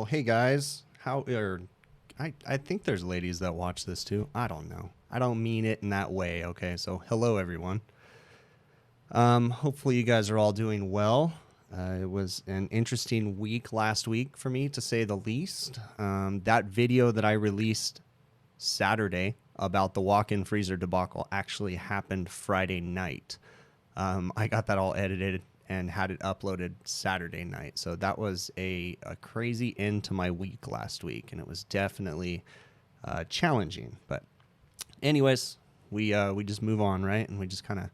Well, hey guys, I think there's ladies that watch this too. I don't know. I don't mean it in that way, okay? So, hello everyone. Hopefully you guys are all doing well. It was an interesting week last week for me, to say the least. That video that I released Saturday about the walk-in freezer debacle actually happened Friday night. I got that all edited and had it uploaded Saturday night. So that was a crazy end to my week last week, and it was definitely challenging. But anyways, we just move on, right? And we just kind of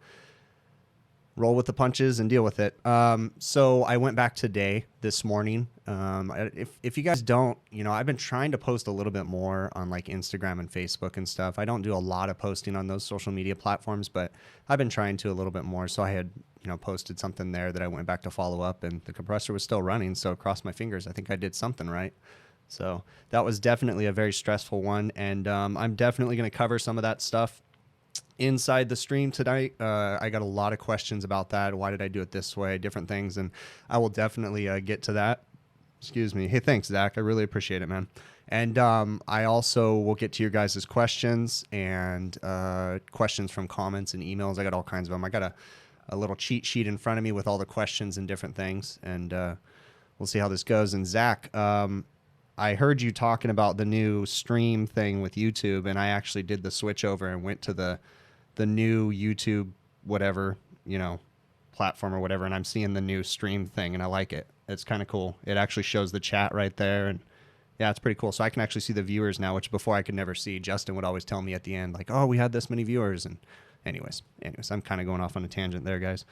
roll with the punches and deal with it. So I went back today, this morning. If you guys don't, I've been trying to post a little bit more on like Instagram and Facebook and stuff. I don't do a lot of posting on those social media platforms, but I've been trying to a little bit more. So I had, posted something there that I went back to follow up, and the compressor was still running. So cross my fingers. I think I did something right. So that was definitely a very stressful one. And I'm definitely going to cover some of that stuff inside the stream tonight. I got a lot of questions about that. Why did I do it this way? Different things. And I will definitely get to that. Excuse me. Hey, thanks, Zach. I really appreciate it, man. And I also will get to your guys' questions and questions from comments and emails. I got all kinds of them. I got a little cheat sheet in front of me with all the questions and different things. And we'll see how this goes. And Zach, I heard you talking about the new stream thing with YouTube, and I actually did the switch over and went to the new YouTube, whatever, platform or whatever, and I'm seeing the new stream thing, and I like it. It's kind of cool. It actually shows the chat right there, and yeah, it's pretty cool. So I can actually see the viewers now, which before I could never see. Justin would always tell me at the end, like, oh, we had this many viewers, and anyways, I'm kind of going off on a tangent there, guys.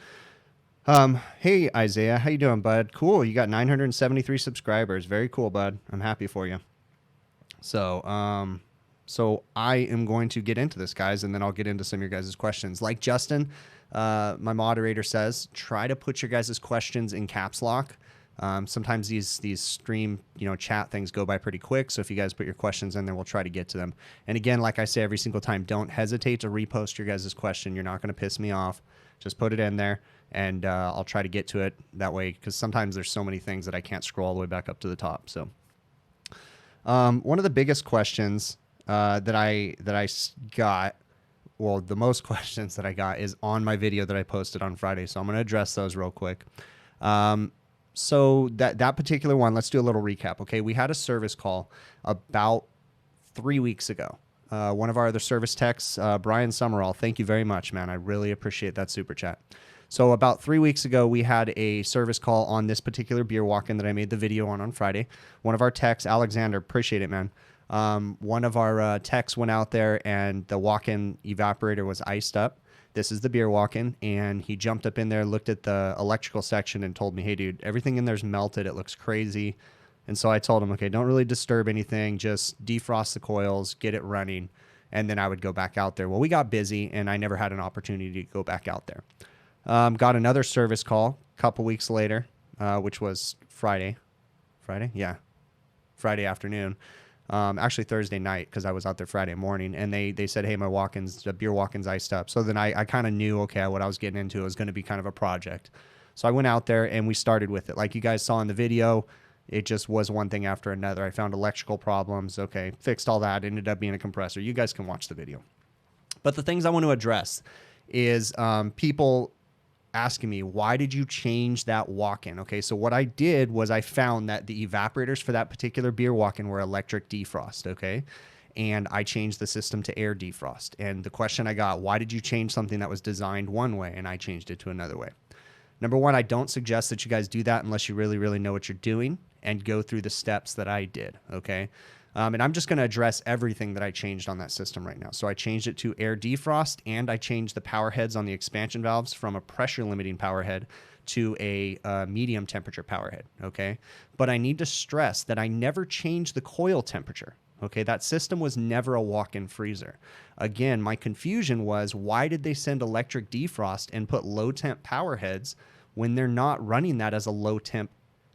Hey, Isaiah, how you doing, bud? Cool. You got 973 subscribers. Very cool, bud. I'm happy for you. So, so I am going to get into this, guys, and then I'll get into some of your guys' questions. Like Justin, my moderator says, try to put your guys' questions in caps lock. Sometimes these stream, chat things go by pretty quick. So if you guys put your questions in there, we'll try to get to them. And again, like I say every single time, don't hesitate to repost your guys' question. You're not going to piss me off. Just put it in there, and I'll try to get to it that way, because sometimes there's so many things that I can't scroll all the way back up to the top. So one of the biggest questions that I got, well, the most questions that I got is on my video that I posted on Friday. So I'm going to address those real quick. So that particular one, let's do a little recap. Okay, we had a service call about 3 weeks ago. One of our other service techs, Brian Summerall, thank you very much, man. I really appreciate that super chat. So about 3 weeks ago, we had a service call on this particular beer walk-in that I made the video on Friday. One of our techs, Alexander, appreciate it, man. One of our techs went out there, and the walk-in evaporator was iced up. This is the beer walk-in, and he jumped up in there, looked at the electrical section, and told me, hey, dude, everything in there's melted. It looks crazy. And so I told him, okay, don't really disturb anything. Just defrost the coils, get it running, and then I would go back out there. Well, we got busy, and I never had an opportunity to go back out there. Got another service call a couple weeks later, which was Friday. Friday? Yeah. Friday afternoon. Actually Thursday night, because I was out there Friday morning, and they said, hey, the beer walk-in's iced up. So then I kind of knew, okay, what I was getting into was going to be kind of a project. So I went out there, and we started with it. Like you guys saw in the video, it just was one thing after another. I found electrical problems. Okay, fixed all that. Ended up being a compressor. You guys can watch the video. But the things I want to address is people asking me, why did you change that walk-in? Okay, so what I did was I found that the evaporators for that particular beer walk-in were electric defrost, okay? And I changed the system to air defrost. And the question I got, why did you change something that was designed one way and I changed it to another way? Number one, I don't suggest that you guys do that unless you really, really know what you're doing and go through the steps that I did, okay? And I'm just going to address everything that I changed on that system right now. So I changed it to air defrost, and I changed the power heads on the expansion valves from a pressure limiting power head to a medium temperature power head, okay? But I need to stress that I never changed the coil temperature, okay? That system was never a walk-in freezer. Again, my confusion was, why did they send electric defrost and put low temp power heads when they're not running that as a low temp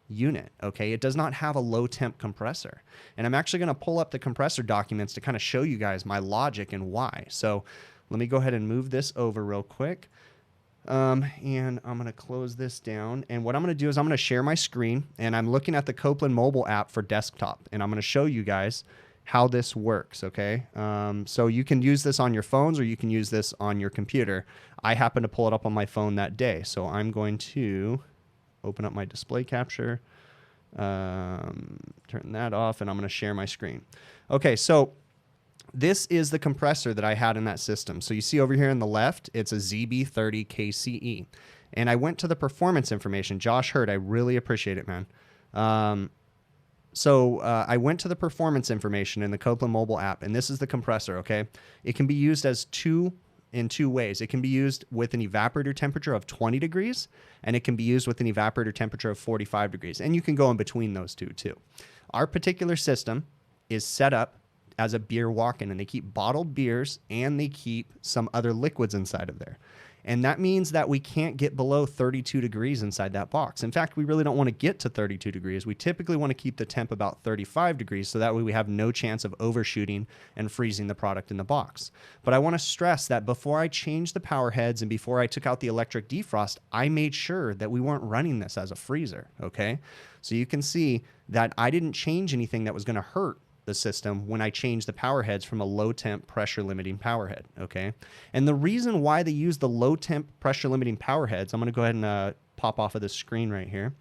unit? Okay, it does not have a low temp compressor, and I'm actually going to pull up the compressor documents to kind of show you guys my logic and why. So let me go ahead and move this over real quick. And I'm going to close this down. And what I'm going to do is I'm going to share my screen, and I'm looking at the Copeland mobile app for desktop, and I'm going to show you guys how this works. Okay. So you can use this on your phones or you can use this on your computer. I happen to pull it up on my phone that day. So I'm going to open up my display capture, turn that off, and I'm going to share my screen. Okay. So this is the compressor that I had in that system. So you see over here on the left, it's a ZB30 KCE. And I went to the performance information. Josh Hurd, I really appreciate it, man. So I went to the performance information in the Copeland mobile app, and this is the compressor, okay? It can be used as in two ways. It can be used with an evaporator temperature of 20 degrees, and it can be used with an evaporator temperature of 45 degrees. And you can go in between those two, too. Our particular system is set up as a beer walk-in, and they keep bottled beers and they keep some other liquids inside of there. And that means that we can't get below 32 degrees inside that box. In fact, we really don't want to get to 32 degrees. We typically want to keep the temp about 35 degrees, so that way we have no chance of overshooting and freezing the product in the box. But I want to stress that before I changed the power heads and before I took out the electric defrost, I made sure that we weren't running this as a freezer, okay? So you can see that I didn't change anything that was going to hurt the system when I changed the power heads from a low temp pressure limiting power head. Okay. And the reason why they use the low temp pressure limiting power heads, I'm going to go ahead and pop off of this screen right here.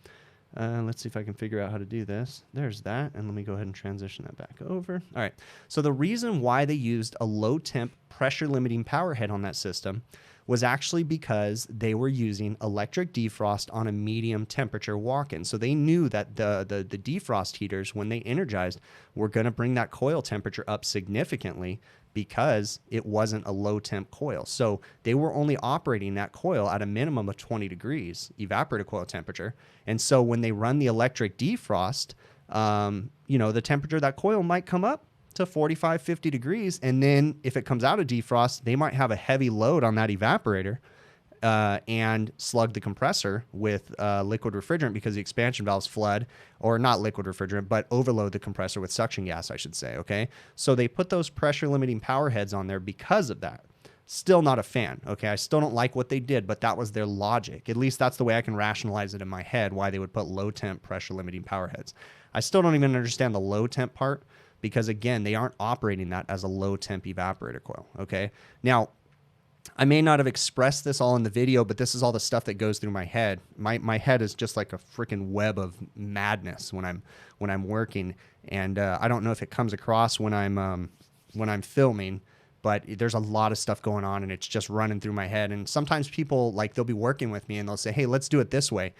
Let's see if I can figure out how to do this. There's that. And let me go ahead and transition that back over. All right. So the reason why they used a low temp pressure limiting power head on that system was actually because they were using electric defrost on a medium temperature walk-in. So they knew that the defrost heaters, when they energized, were going to bring that coil temperature up significantly because it wasn't a low temp coil. So they were only operating that coil at a minimum of 20 degrees evaporator coil temperature. And so when they run the electric defrost, the temperature of that coil might come up to 45, 50 degrees. And then if it comes out of defrost, they might have a heavy load on that evaporator and slug the compressor with liquid refrigerant because the expansion valves flood, or not liquid refrigerant, but overload the compressor with suction gas, I should say, okay? So they put those pressure limiting power heads on there because of that. Still not a fan, okay? I still don't like what they did, but that was their logic. At least that's the way I can rationalize it in my head, why they would put low temp pressure limiting power heads. I still don't even understand the low temp part, because again, they aren't operating that as a low temp evaporator coil, okay? Now, I may not have expressed this all in the video, but this is all the stuff that goes through my head. My head is just like a freaking web of madness when I'm working, and I don't know if it comes across when I'm filming, but there's a lot of stuff going on and it's just running through my head. And sometimes people, like, they'll be working with me and they'll say, "Hey, let's do it this way,"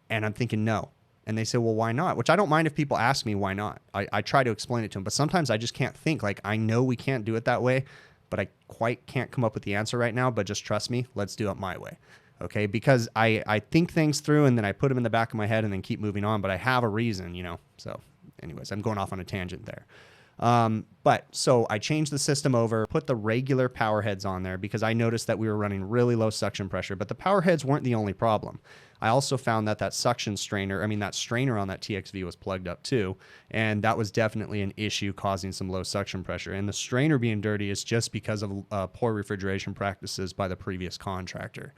and I'm thinking no. And they say, "Well, why not?" Which I don't mind if people ask me why not. I try to explain it to them, but sometimes I just can't think. Like, I know we can't do it that way, but I quite can't come up with the answer right now. But just trust me, let's do it my way, okay? Because I think things through and then I put them in the back of my head and then keep moving on, but I have a reason, So anyways, I'm going off on a tangent there. But so I changed the system over, put the regular power heads on there because I noticed that we were running really low suction pressure, but the power heads weren't the only problem. I also found that that strainer on that TXV was plugged up too. And that was definitely an issue causing some low suction pressure. And the strainer being dirty is just because of poor refrigeration practices by the previous contractor.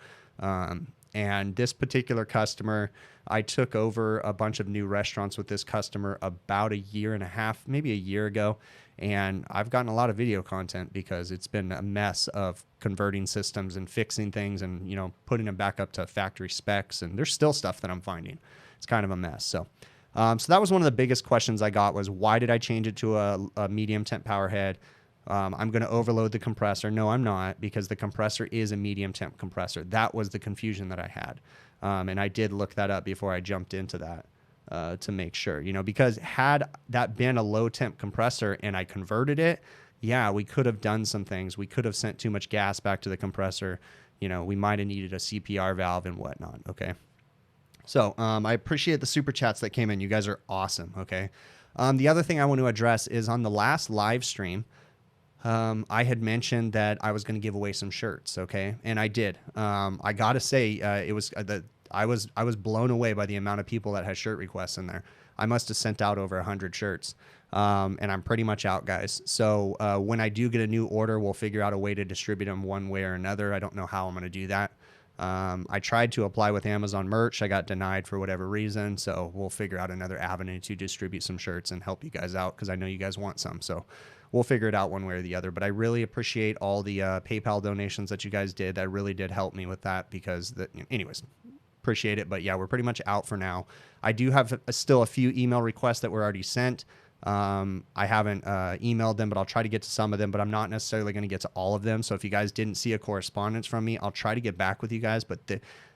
And this particular customer, I took over a bunch of new restaurants with this customer about a year and a half, maybe a year ago. And I've gotten a lot of video content because it's been a mess of converting systems and fixing things and, putting them back up to factory specs. And there's still stuff that I'm finding. It's kind of a mess. So that was one of the biggest questions I got was, why did I change it to a medium temp power head? I'm going to overload the compressor. No, I'm not, because the compressor is a medium temp compressor. That was the confusion that I had. And I did look that up before I jumped into that to make sure, because had that been a low temp compressor and I converted it, yeah, we could have done some things. We could have sent too much gas back to the compressor. We might have needed a CPR valve and whatnot. Okay. So I appreciate the super chats that came in. You guys are awesome. Okay. The other thing I want to address is on the last live stream, I had mentioned that I was going to give away some shirts, okay, and I did. I gotta say, I was blown away by the amount of people that had shirt requests in there. I must have sent out over 100 shirts, and I'm pretty much out, guys. So when I do get a new order, we'll figure out a way to distribute them one way or another. I don't know how I'm going to do that. I tried to apply with Amazon merch. I got denied for whatever reason. So we'll figure out another avenue to distribute some shirts and help you guys out, because I know you guys want some. So we'll figure it out one way or the other. But I really appreciate all the PayPal donations that you guys did. That really did help me with that, because anyways, appreciate it. But yeah, we're pretty much out for now. I do have still a few email requests that were already sent. I haven't emailed them, but I'll try to get to some of them, but I'm not necessarily going to get to all of them. So if you guys didn't see a correspondence from me, I'll try to get back with you guys, but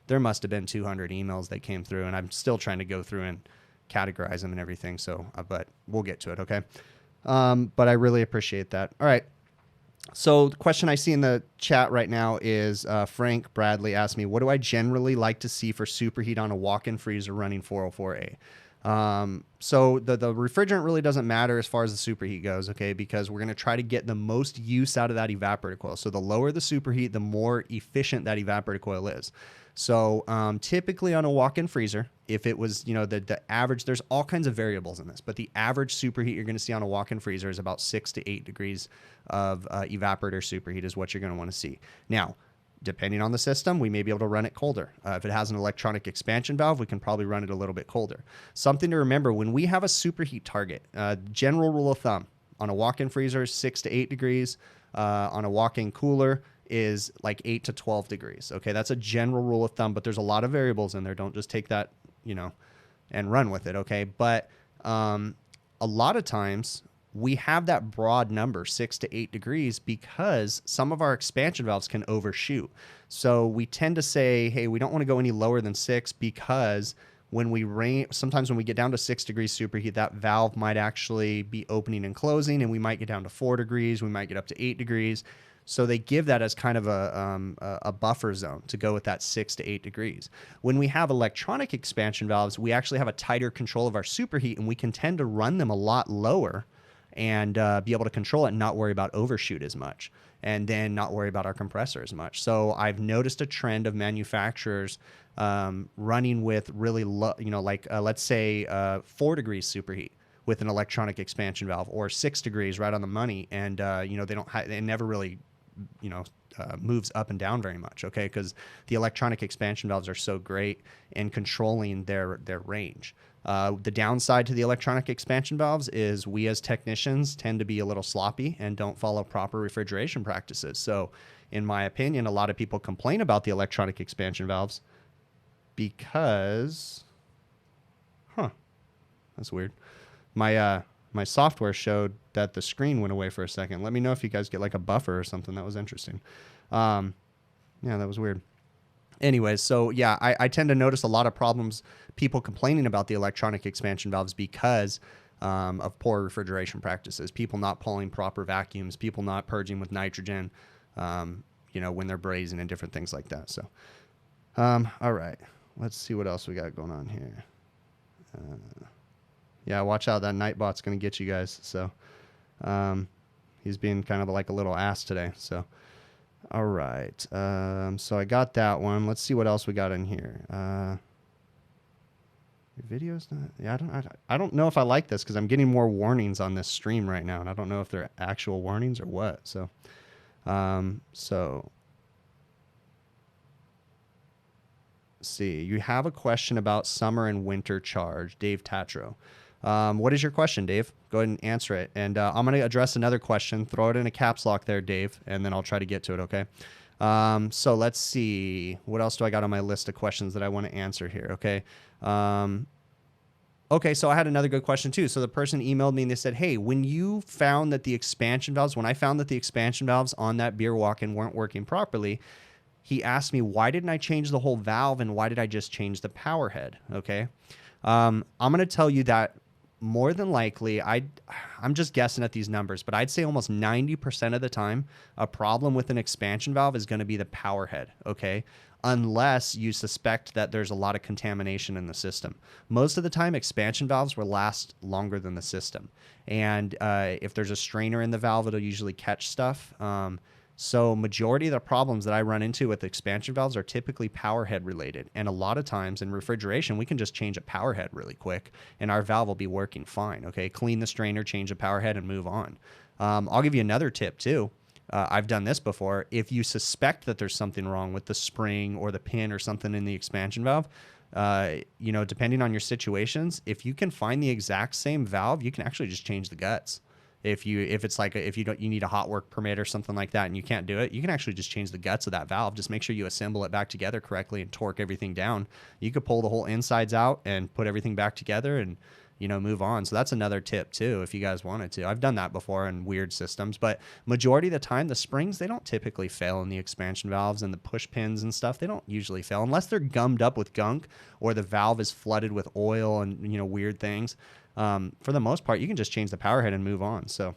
there must have been 200 emails that came through, and I'm still trying to go through and categorize them and everything. So, but we'll get to it. Okay. But I really appreciate that. All right. So the question I see in the chat right now is Frank Bradley asked me, what do I generally like to see for superheat on a walk-in freezer running 404A? So the refrigerant really doesn't matter as far as the superheat goes, okay, because we're going to try to get the most use out of that evaporator coil. So the lower the superheat, the more efficient that evaporator coil is. So typically on a walk-in freezer, if it was, the average, there's all kinds of variables in this, but the average superheat you're going to see on a walk-in freezer is about 6 to 8 degrees of evaporator superheat is what you're going to want to see. Now, depending on the system, we may be able to run it colder. If it has an electronic expansion valve, we can probably run it a little bit colder. Something to remember, when we have a superheat target, general rule of thumb, on a walk-in freezer, 6 to 8 degrees. On a walk-in cooler is like 8 to 12 degrees. Okay, that's a general rule of thumb, but there's a lot of variables in there. Don't just take that, and run with it, okay? But a lot of times, we have that broad number, 6 to 8 degrees, because some of our expansion valves can overshoot. So we tend to say, hey, we don't want to go any lower than 6, because sometimes when we get down to 6 degrees superheat, that valve might actually be opening and closing, and we might get down to 4 degrees. We might get up to 8 degrees. So they give that as kind of a buffer zone to go with that 6 to 8 degrees. When we have electronic expansion valves, we actually have a tighter control of our superheat, and we can tend to run them a lot lower and be able to control it and not worry about overshoot as much, and then not worry about our compressor as much. So I've noticed a trend of manufacturers running with really low, let's say 4 degrees superheat with an electronic expansion valve, or 6 degrees right on the money, and they never really moves up and down very much, okay, because the electronic expansion valves are so great in controlling their range. The downside to the electronic expansion valves is we as technicians tend to be a little sloppy and don't follow proper refrigeration practices. So in my opinion, a lot of people complain about the electronic expansion valves because, that's weird. My software showed that the screen went away for a second. Let me know if you guys get like a buffer or something. That was interesting. Yeah, that was weird. Anyways, so yeah, I tend to notice a lot of problems, people complaining about the electronic expansion valves because of poor refrigeration practices, people not pulling proper vacuums, people not purging with nitrogen, when they're brazing and different things like that. So, all right, let's see what else we got going on here. Yeah, watch out. That Nightbot's going to get you guys. So he's being kind of like a little ass today. So, all right. So I got that one. Let's see what else we got in here. Your video's not... Yeah, I don't know if I like this because I'm getting more warnings on this stream right now, and I don't know if they're actual warnings or what. So, see. You have a question about summer and winter charge, Dave Tatro. What is your question, Dave? Go ahead and answer it. And I'm going to address another question. Throw it in a caps lock there, Dave, and then I'll try to get to it, okay? So let's see. What else do I got on my list of questions that I want to answer here, okay? Okay, so I had another good question too. So the person emailed me and they said, hey, when I found that the expansion valves on that beer walk-in weren't working properly, he asked me, why didn't I change the whole valve and why did I just change the power head, okay? I'm going to tell you that more than likely, I'm just guessing at these numbers, but I'd say almost 90% of the time, a problem with an expansion valve is going to be the power head, okay? Unless you suspect that there's a lot of contamination in the system. Most of the time, expansion valves will last longer than the system. And if there's a strainer in the valve, it'll usually catch stuff. So majority of the problems that I run into with expansion valves are typically power head related. And a lot of times in refrigeration, we can just change a power head really quick and our valve will be working fine. Okay, clean the strainer, change the power head and move on. I'll give you another tip too. I've done this before. If you suspect that there's something wrong with the spring or the pin or something in the expansion valve, you know, depending on your situations, if you can find the exact same valve, you can actually just change the guts. If it's like if you need a hot work permit or something like that and you can't do it, you can actually just change the guts of that valve. Just make sure you assemble it back together correctly and torque everything down. You could pull the whole insides out and put everything back together and, you know, move on. So that's another tip too, if you guys wanted to. I've done that before in weird systems, but majority of the time, the springs, they don't typically fail in the expansion valves, and the push pins and stuff, they don't usually fail unless they're gummed up with gunk or the valve is flooded with oil and, you know, weird things. For the most part, you can just change the power head and move on. So,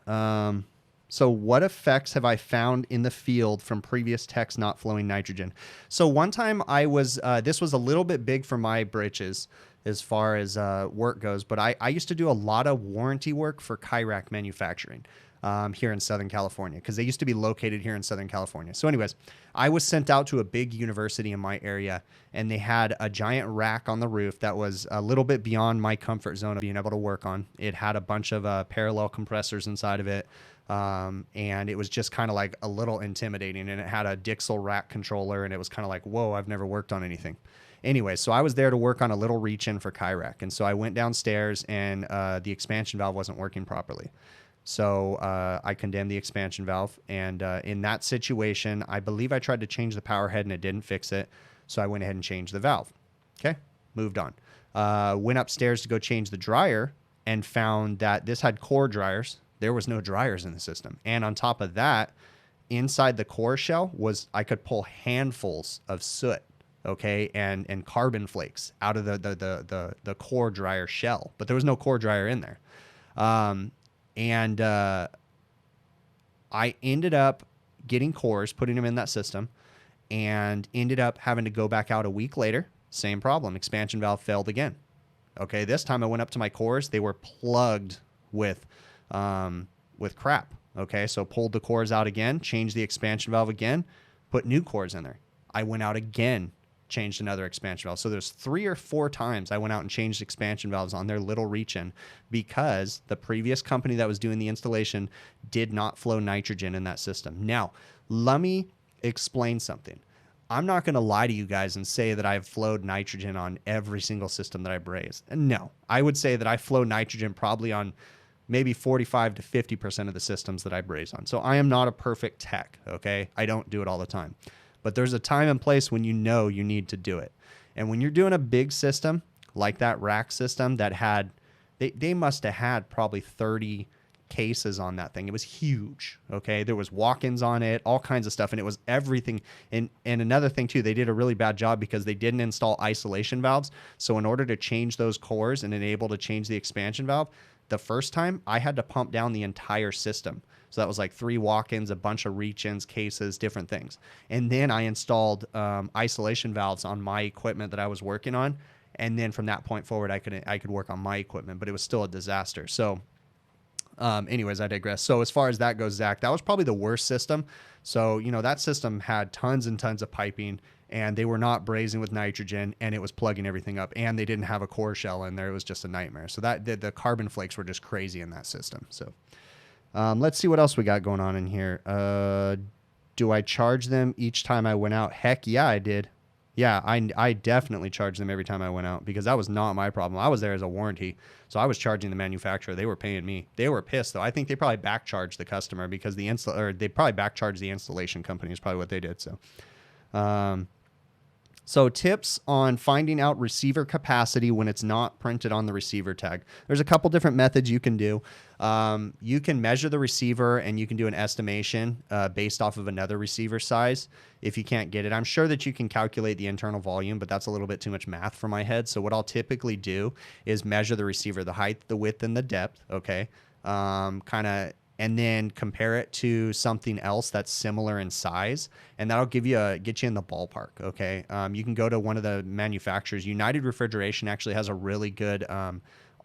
so what effects have I found in the field from previous techs not flowing nitrogen? So one time I was, this was a little bit big for my britches as far as work goes, but I used to do a lot of warranty work for Hvacr manufacturing here in Southern California, because they used to be located here in Southern California. So anyways, I was sent out to a big university in my area, and they had a giant rack on the roof that was a little bit beyond my comfort zone of being able to work on. It had a bunch of parallel compressors inside of it. And it was just kind of like a little intimidating, and it had a Dixel rack controller, and it was kind of like, whoa, I've never worked on anything. Anyway, so I was there to work on a little reach-in for Hvacr, and so I went downstairs, and the expansion valve wasn't working properly. So I condemned the expansion valve, and in that situation, I believe I tried to change the power head, and it didn't fix it, so I went ahead and changed the valve. Okay, moved on. Went upstairs to go change the dryer, and found that this had core dryers. There was no dryers in the system, and on top of that, inside the core shell I could pull handfuls of soot, okay, and carbon flakes out of the core dryer shell, but there was no core dryer in there. And I ended up getting cores, putting them in that system, and ended up having to go back out a week later. Same problem. Expansion valve failed again. Okay, this time I went up to my cores. They were plugged with crap. Okay, so pulled the cores out again, changed the expansion valve again, put new cores in there. I went out again, changed another expansion valve. So there's 3 or 4 times I went out and changed expansion valves on their little reach-in, because the previous company that was doing the installation did not flow nitrogen in that system. Now, let me explain something. I'm not going to lie to you guys and say that I've flowed nitrogen on every single system that I braze. No, I would say that I flow nitrogen probably on maybe 45 to 50% of the systems that I braze on. So I am not a perfect tech, okay? I don't do it all the time. But there's a time and place when you know you need to do it. And when you're doing a big system like that rack system that had, they must have had probably 30 cases on that thing. It was huge, okay? There was walk-ins on it, all kinds of stuff, and it was everything. And another thing too, they did a really bad job because they didn't install isolation valves. So in order to change those cores and enable to change the expansion valve, the first time I had to pump down the entire system. So that was like 3 walk-ins, a bunch of reach-ins, cases, different things. And then I installed isolation valves on my equipment that I was working on. And then from that point forward, I could work on my equipment, but it was still a disaster. So anyways, I digress. So as far as that goes, Zach, that was probably the worst system. So, you know, that system had tons and tons of piping, and they were not brazing with nitrogen, and it was plugging everything up, and they didn't have a core shell in there. It was just a nightmare. So that the carbon flakes were just crazy in that system. So let's see what else we got going on in here. Do I charge them each time I went out? Heck yeah, I did. Yeah, I definitely charged them every time I went out, because that was not my problem. I was there as a warranty, so I was charging the manufacturer. They were paying me. They were pissed though. I think they probably back charged the customer, because they probably back charged the installation company is probably what they did. So tips on finding out receiver capacity when it's not printed on the receiver tag. There's a couple different methods you can do. You can measure the receiver, and you can do an estimation based off of another receiver size if you can't get it. I'm sure that you can calculate the internal volume, but that's a little bit too much math for my head. So what I'll typically do is measure the receiver, the height, the width, and the depth, okay? And then compare it to something else that's similar in size, and that'll get you in the ballpark. Okay, you can go to one of the manufacturers. United Refrigeration actually has a really good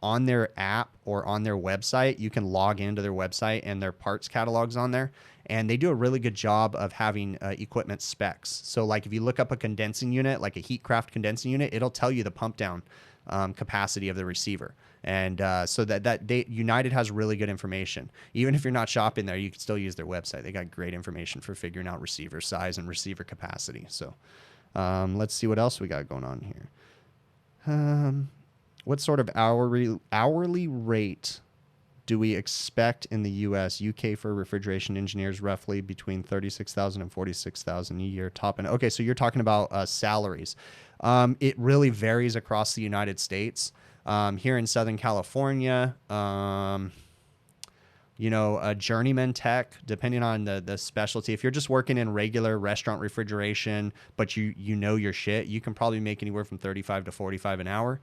on their app or on their website. You can log into their website, and their parts catalogs on there, and they do a really good job of having equipment specs. So like if you look up a condensing unit, like a Heatcraft condensing unit, it'll tell you the pump down capacity of the receiver. And so United has really good information. Even if you're not shopping there, you can still use their website. They got great information for figuring out receiver size and receiver capacity. So let's see what else we got going on here. What sort of hourly rate do we expect in the U.S., UK for refrigeration engineers? Roughly between 36,000 and 46,000 a year. Top end. Okay, so you're talking about salaries. It really varies across the United States. Here in Southern California, you know, a journeyman tech, depending on the specialty. If you're just working in regular restaurant refrigeration, but you know your shit, you can probably make anywhere from 35 to 45 an hour.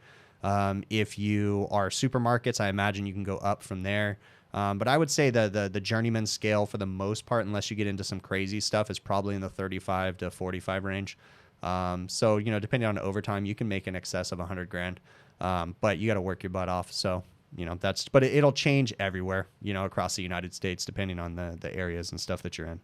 If you are supermarkets, I imagine you can go up from there. But I would say the journeyman scale for the most part, unless you get into some crazy stuff, is probably in the 35 to 45 range. So, you know, depending on overtime, you can make in excess of 100 grand. But you got to work your butt off. So, you know, but it'll change everywhere, you know, across the United States, depending on the areas and stuff that you're in.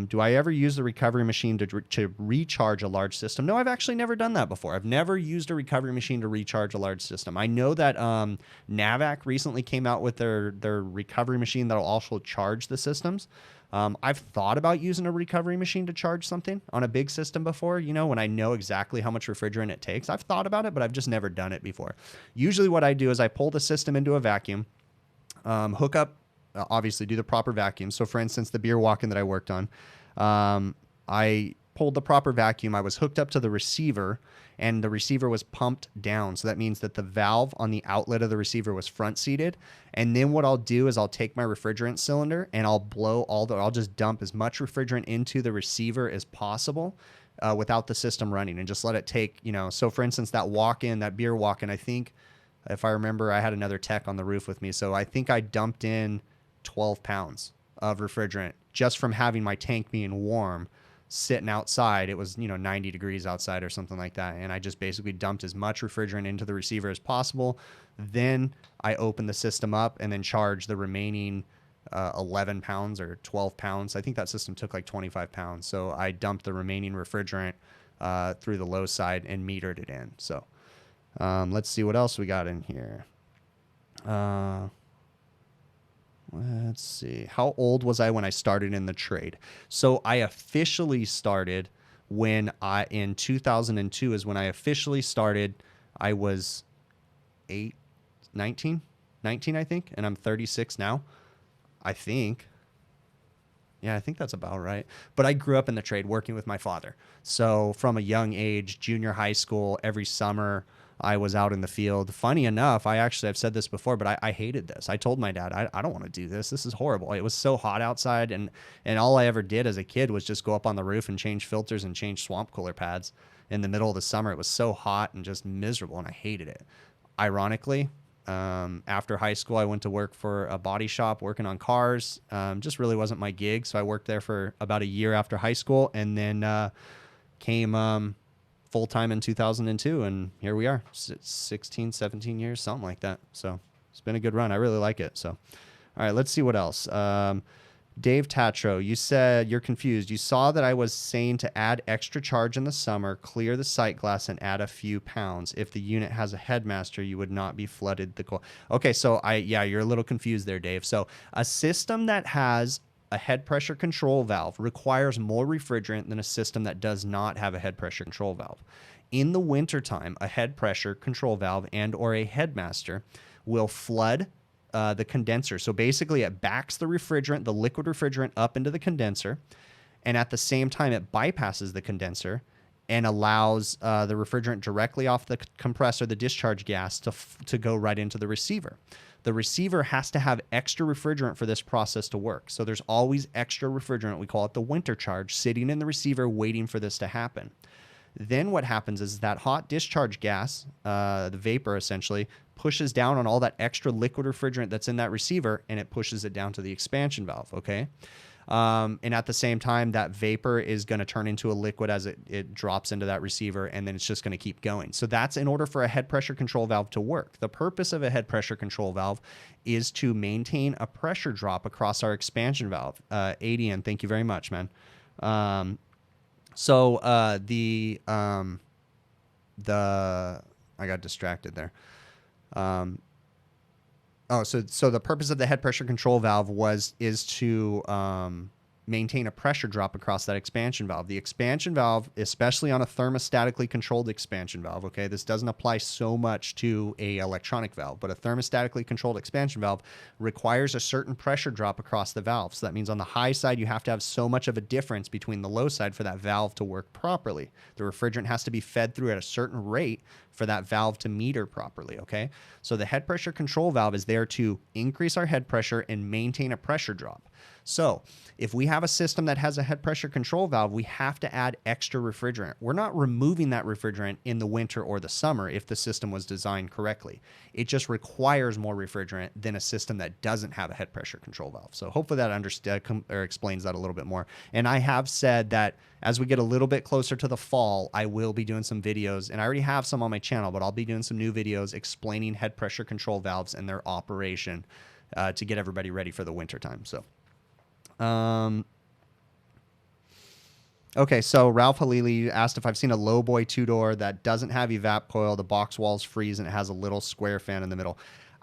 Do I ever use the recovery machine to recharge a large system? No, I've actually never done that before. I've never used a recovery machine to recharge a large system. I know that Hvacr recently came out with their recovery machine that'll also charge the systems. I've thought about using a recovery machine to charge something on a big system before, you know, when I know exactly how much refrigerant it takes. I've thought about it, but I've just never done it before. Usually what I do is I pull the system into a vacuum, hook up, obviously do the proper vacuum. So for instance, the beer walk-in that I worked on, I pulled the proper vacuum. I was hooked up to the receiver, and the receiver was pumped down. So that means that the valve on the outlet of the receiver was front seated. And then what I'll do is I'll take my refrigerant cylinder and I'll I'll just dump as much refrigerant into the receiver as possible without the system running, and just let it take, you know, so for instance, that beer walk-in, I think, if I remember, I had another tech on the roof with me. So I think I dumped in 12 pounds of refrigerant just from having my tank being warm, sitting outside. It was, you know, 90 degrees outside or something like that. And I just basically dumped as much refrigerant into the receiver as possible. Then I opened the system up and then charged the remaining 11 pounds or 12 pounds. I think that system took like 25 pounds. So I dumped the remaining refrigerant through the low side and metered it in. So let's see what else we got in here. Let's see. How old was I when I started in the trade? So I officially started in 2002 is when I officially started. I was 19, I think, and I'm 36 now, I think. Yeah, I think that's about right. But I grew up in the trade working with my father. So from a young age, junior high school, every summer, I was out in the field. Funny enough, I've said this before, but I hated this. I told my dad, I don't want to do this. This is horrible. It was so hot outside, and all I ever did as a kid was just go up on the roof and change filters and change swamp cooler pads in the middle of the summer. It was so hot and just miserable, and I hated it. Ironically, after high school, I went to work for a body shop working on cars. Just really wasn't my gig, so I worked there for about a year after high school, and then came full-time in 2002, and here we are, 16, 17 years, something like that. So it's been a good run. I really like it. So, all right, let's see what else. Dave Tatro, you said you're confused. You saw that I was saying to add extra charge in the summer, clear the sight glass, and add a few pounds. If the unit has a headmaster, you would not be flooded the coil. Okay, so you're a little confused there, Dave. So a system that has a head pressure control valve requires more refrigerant than a system that does not have a head pressure control valve. In the wintertime, a head pressure control valve and or a headmaster will flood the condenser. So basically it backs the refrigerant, the liquid refrigerant, up into the condenser, and at the same time it bypasses the condenser and allows the refrigerant directly off the compressor, the discharge gas, to go right into the receiver. The receiver has to have extra refrigerant for this process to work. So there's always extra refrigerant, we call it the winter charge, sitting in the receiver waiting for this to happen. Then what happens is that hot discharge gas, the vapor essentially, pushes down on all that extra liquid refrigerant that's in that receiver, and it pushes it down to the expansion valve, okay? And at the same time, that vapor is going to turn into a liquid as it drops into that receiver, and then it's just going to keep going. So that's in order for a head pressure control valve to work. The purpose of a head pressure control valve is to maintain a pressure drop across our expansion valve. Adian, thank you very much, man. I got distracted there. Oh, so the purpose of the head pressure control valve is to maintain a pressure drop across that expansion valve. The expansion valve, especially on a thermostatically controlled expansion valve, okay, this doesn't apply so much to a electronic valve, but a thermostatically controlled expansion valve requires a certain pressure drop across the valve. So that means on the high side, you have to have so much of a difference between the low side for that valve to work properly. The refrigerant has to be fed through at a certain rate for that valve to meter properly, okay? So the head pressure control valve is there to increase our head pressure and maintain a pressure drop. So if we have a system that has a head pressure control valve, we have to add extra refrigerant. We're not removing that refrigerant in the winter or the summer if the system was designed correctly. It just requires more refrigerant than a system that doesn't have a head pressure control valve. So hopefully that explains that a little bit more. And I have said that as we get a little bit closer to the fall, I will be doing some videos, and I already have some on my channel, but I'll be doing some new videos explaining head pressure control valves and their operation to get everybody ready for the winter time. So. Okay, so Ralph Halili asked if I've seen a lowboy two-door that doesn't have evap coil, the box walls freeze, and it has a little square fan in the middle.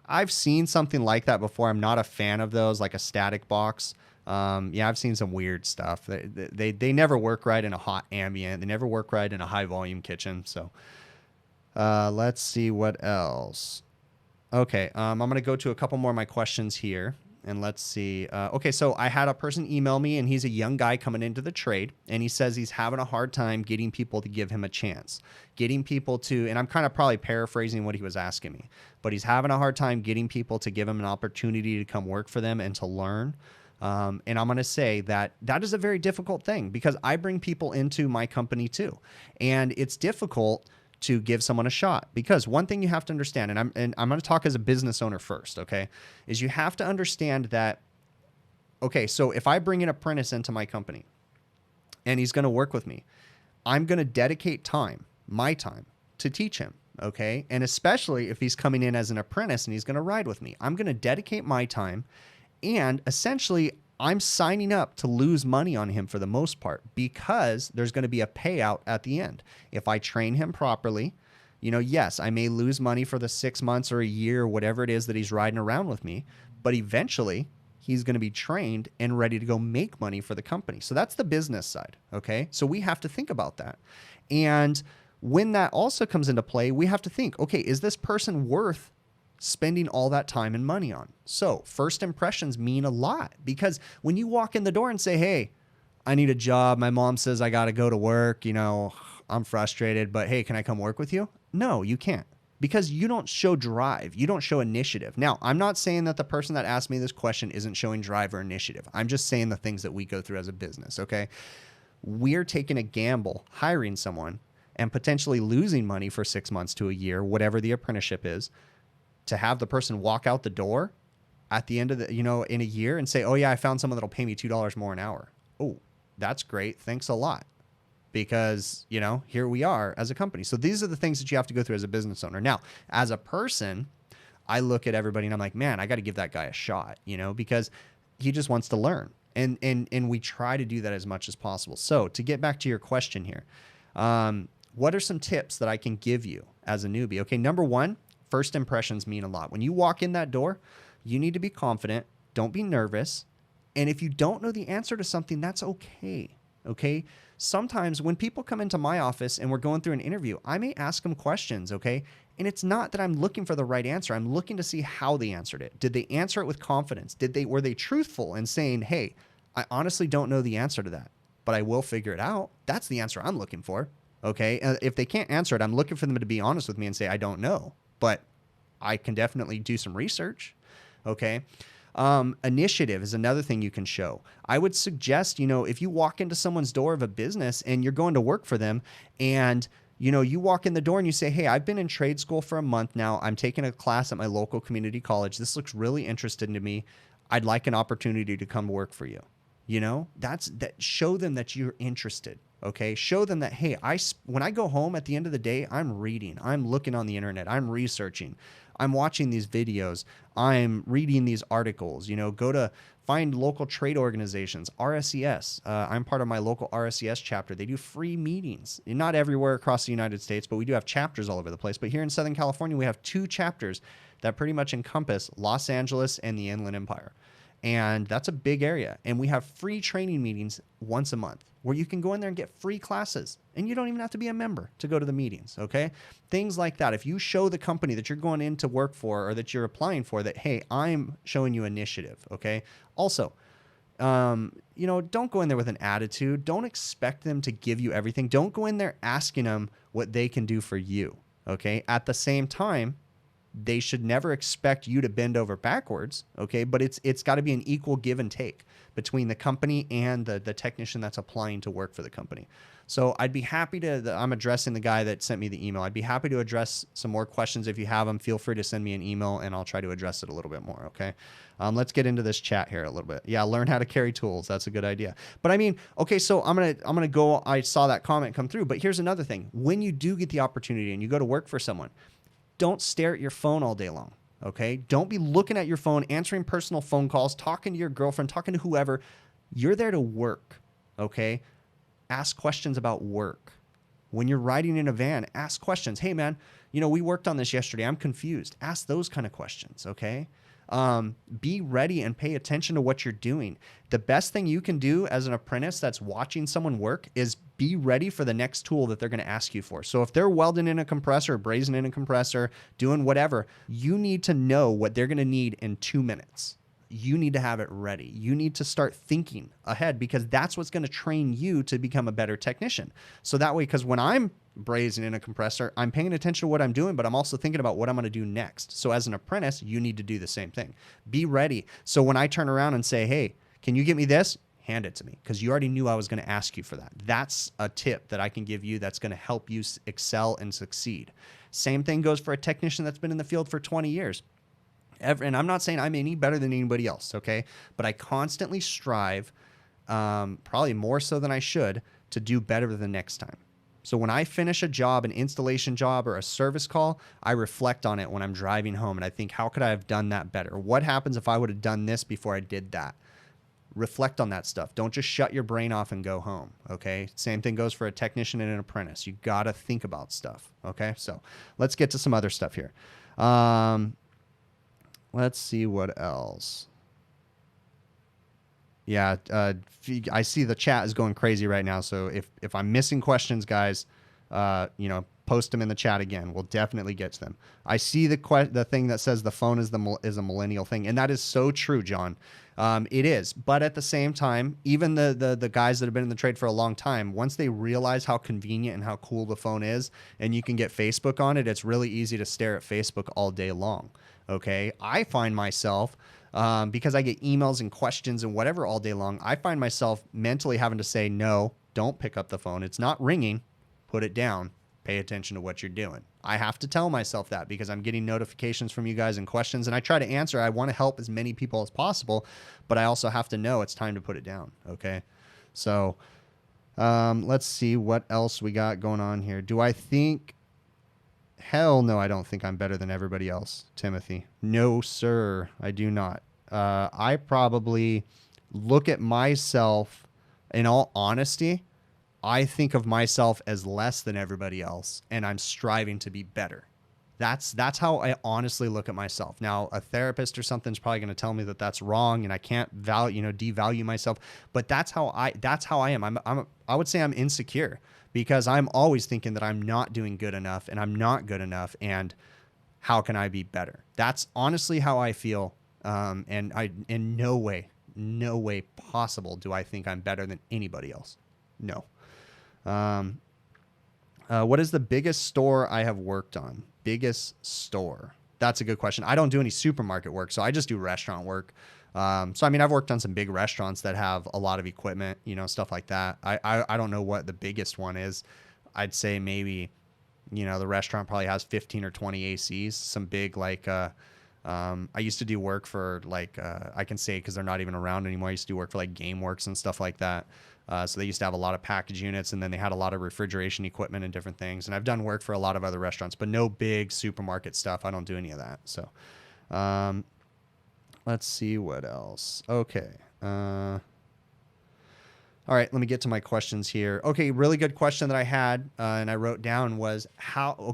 I've seen something like that before. I'm not a fan of those, like a static box. Yeah, I've seen some weird stuff. They never work right in a hot ambient. They never work right in a high-volume kitchen. So let's see what else. Okay, I'm going to go to a couple more of my questions here. And let's see. Okay, so I had a person email me, and he's a young guy coming into the trade, and he says he's having a hard time getting people to give him a chance, getting people to, and I'm kind of probably paraphrasing what he was asking me, but he's having a hard time getting people to give him an opportunity to come work for them and to learn. And I'm going to say that that is a very difficult thing because I bring people into my company too, and it's difficult to give someone a shot, because one thing you have to understand, and I'm going to talk as a business owner first, okay, is you have to understand that, okay, so if I bring an apprentice into my company and he's going to work with me, I'm going to dedicate time, my time, to teach him, okay? And especially if he's coming in as an apprentice and he's going to ride with me, I'm going to dedicate my time, and essentially I'm signing up to lose money on him for the most part, because there's going to be a payout at the end. If I train him properly, you know, yes, I may lose money for the 6 months or a year, whatever it is that he's riding around with me, but eventually he's going to be trained and ready to go make money for the company. So that's the business side. Okay. So we have to think about that. And when that also comes into play, we have to think, okay, is this person worth spending all that time and money on? So first impressions mean a lot, because when you walk in the door and say, hey, I need a job, my mom says I got to go to work, you know, I'm frustrated, but hey, can I come work with you? No, you can't, because you don't show drive. You don't show initiative. Now, I'm not saying that the person that asked me this question isn't showing drive or initiative. I'm just saying the things that we go through as a business. Okay. We're taking a gamble hiring someone and potentially losing money for 6 months to a year, whatever the apprenticeship is, to have the person walk out the door at the end of the, you know, in a year and say, oh yeah, I found someone that'll pay me $2 more an hour. Oh, that's great. Thanks a lot. Because, you know, here we are as a company. So these are the things that you have to go through as a business owner. Now, as a person, I look at everybody and I'm like, man, I got to give that guy a shot, you know, because he just wants to learn. And we try to do that as much as possible. So to get back to your question here, what are some tips that I can give you as a newbie? Okay. Number one, first impressions mean a lot. When you walk in that door, you need to be confident. Don't be nervous. And if you don't know the answer to something, that's okay. Okay. Sometimes when people come into my office and we're going through an interview, I may ask them questions. Okay. And it's not that I'm looking for the right answer. I'm looking to see how they answered it. Did they answer it with confidence? Were they truthful in saying, hey, I honestly don't know the answer to that, but I will figure it out. That's the answer I'm looking for. Okay. If they can't answer it, I'm looking for them to be honest with me and say, I don't know, but I can definitely do some research. Okay. Initiative is another thing you can show. I would suggest, you know, if you walk into someone's door of a business and you're going to work for them, and, you know, you walk in the door and you say, hey, I've been in trade school for a month now. I'm taking a class at my local community college. This looks really interesting to me. I'd like an opportunity to come work for you. You know, that show them that you're interested. Okay, show them that, hey, when I go home at the end of the day, I'm reading, I'm looking on the internet, I'm researching, I'm watching these videos, I'm reading these articles. Go to find local trade organizations, RSES. I'm part of my local RSES chapter. They do free meetings, not everywhere across the United States, but we do have chapters all over the place. But here in Southern California, we have 2 chapters that pretty much encompass Los Angeles and the Inland Empire. And that's a big area. And we have free training meetings once a month where you can go in there and get free classes. And you don't even have to be a member to go to the meetings, okay? Things like that. If you show the company that you're going in to work for or that you're applying for that, hey, I'm showing you initiative, okay? Also, don't go in there with an attitude. Don't expect them to give you everything. Don't go in there asking them what they can do for you, okay? At the same time, they should never expect you to bend over backwards, okay? But it's got to be an equal give and take between the company and the technician that's applying to work for the company. So I'd be happy to, I'm addressing the guy that sent me the email. I'd be happy to address some more questions. If you have them, feel free to send me an email and I'll try to address it a little bit more, okay? Let's get into this chat here a little bit. Yeah, learn how to carry tools. That's a good idea. But I mean, okay, so I'm gonna go, I saw that comment come through, but here's another thing. When you do get the opportunity and you go to work for someone, don't stare at your phone all day long, okay? Don't be looking at your phone, answering personal phone calls, talking to your girlfriend, talking to whoever. You're there to work, okay? Ask questions about work. When you're riding in a van, ask questions. Hey, man, we worked on this yesterday. I'm confused. Ask those kind of questions, okay? Be ready and pay attention to what you're doing. The best thing you can do as an apprentice that's watching someone work is be ready for the next tool that they're going to ask you for. So if they're welding in a compressor, brazing in a compressor, doing whatever, you need to know what they're going to need in 2 minutes. You need to have it ready. You need to start thinking ahead because that's what's going to train you to become a better technician. So that way, because when I'm brazing in a compressor, I'm paying attention to what I'm doing, but I'm also thinking about what I'm going to do next. So as an apprentice, you need to do the same thing. Be ready. So when I turn around and say, hey, can you get me this? Hand it to me because you already knew I was going to ask you for that. That's a tip that I can give you that's going to help you excel and succeed. Same thing goes for a technician that's been in the field for 20 years. And I'm not saying I'm any better than anybody else, okay? But I constantly strive, probably more so than I should, to do better the next time. So when I finish a job, an installation job or a service call, I reflect on it when I'm driving home and I think, how could I have done that better? What happens if I would have done this before I did that? Reflect on that stuff. Don't just shut your brain off and go home, okay? Same thing goes for a technician and an apprentice. You got to think about stuff, okay? So let's get to some other stuff here. Let's see what else. Yeah, I see the chat is going crazy right now. So if I'm missing questions, guys, post them in the chat again. We'll definitely get to them. I see the thing that says the phone is a millennial thing, and that is so true, John. It is, but at the same time, even the guys that have been in the trade for a long time, once they realize how convenient and how cool the phone is, and you can get Facebook on it, it's really easy to stare at Facebook all day long. Okay, I find myself, because I get emails and questions and whatever all day long, I find myself mentally having to say, no, don't pick up the phone. It's not ringing. Put it down. Pay attention to what you're doing. I have to tell myself that because I'm getting notifications from you guys and questions, and I try to answer. I want to help as many people as possible, but I also have to know it's time to put it down. Okay, so let's see what else we got going on here. Do I think... Hell no, I don't think I'm better than everybody else, Timothy. No, sir, I do not. I probably look at myself, in all honesty, I think of myself as less than everybody else, and I'm striving to be better. That's how I honestly look at myself. Now, a therapist or something's probably going to tell me that that's wrong, and I can't devalue myself. But that's how I am. I would say I'm insecure because I'm always thinking that I'm not doing good enough, and I'm not good enough, and how can I be better? That's honestly how I feel. And I, in no way possible do I think I'm better than anybody else. No. What is the biggest store I have worked on? Biggest store? That's a good question. I don't do any supermarket work, so I just do restaurant work. So, I mean, I've worked on some big restaurants that have a lot of equipment, stuff like that. I don't know what the biggest one is. I'd say maybe, the restaurant probably has 15 or 20 ACs, some big, like, I used to do work for, like, I can say because they're not even around anymore. I used to do work for, like, GameWorks and stuff like that. So they used to have a lot of package units, and then they had a lot of refrigeration equipment and different things. And I've done work for a lot of other restaurants, but no big supermarket stuff. I don't do any of that. So let's see what else. Okay. All right, let me get to my questions here. Okay, really good question that I had and I wrote down was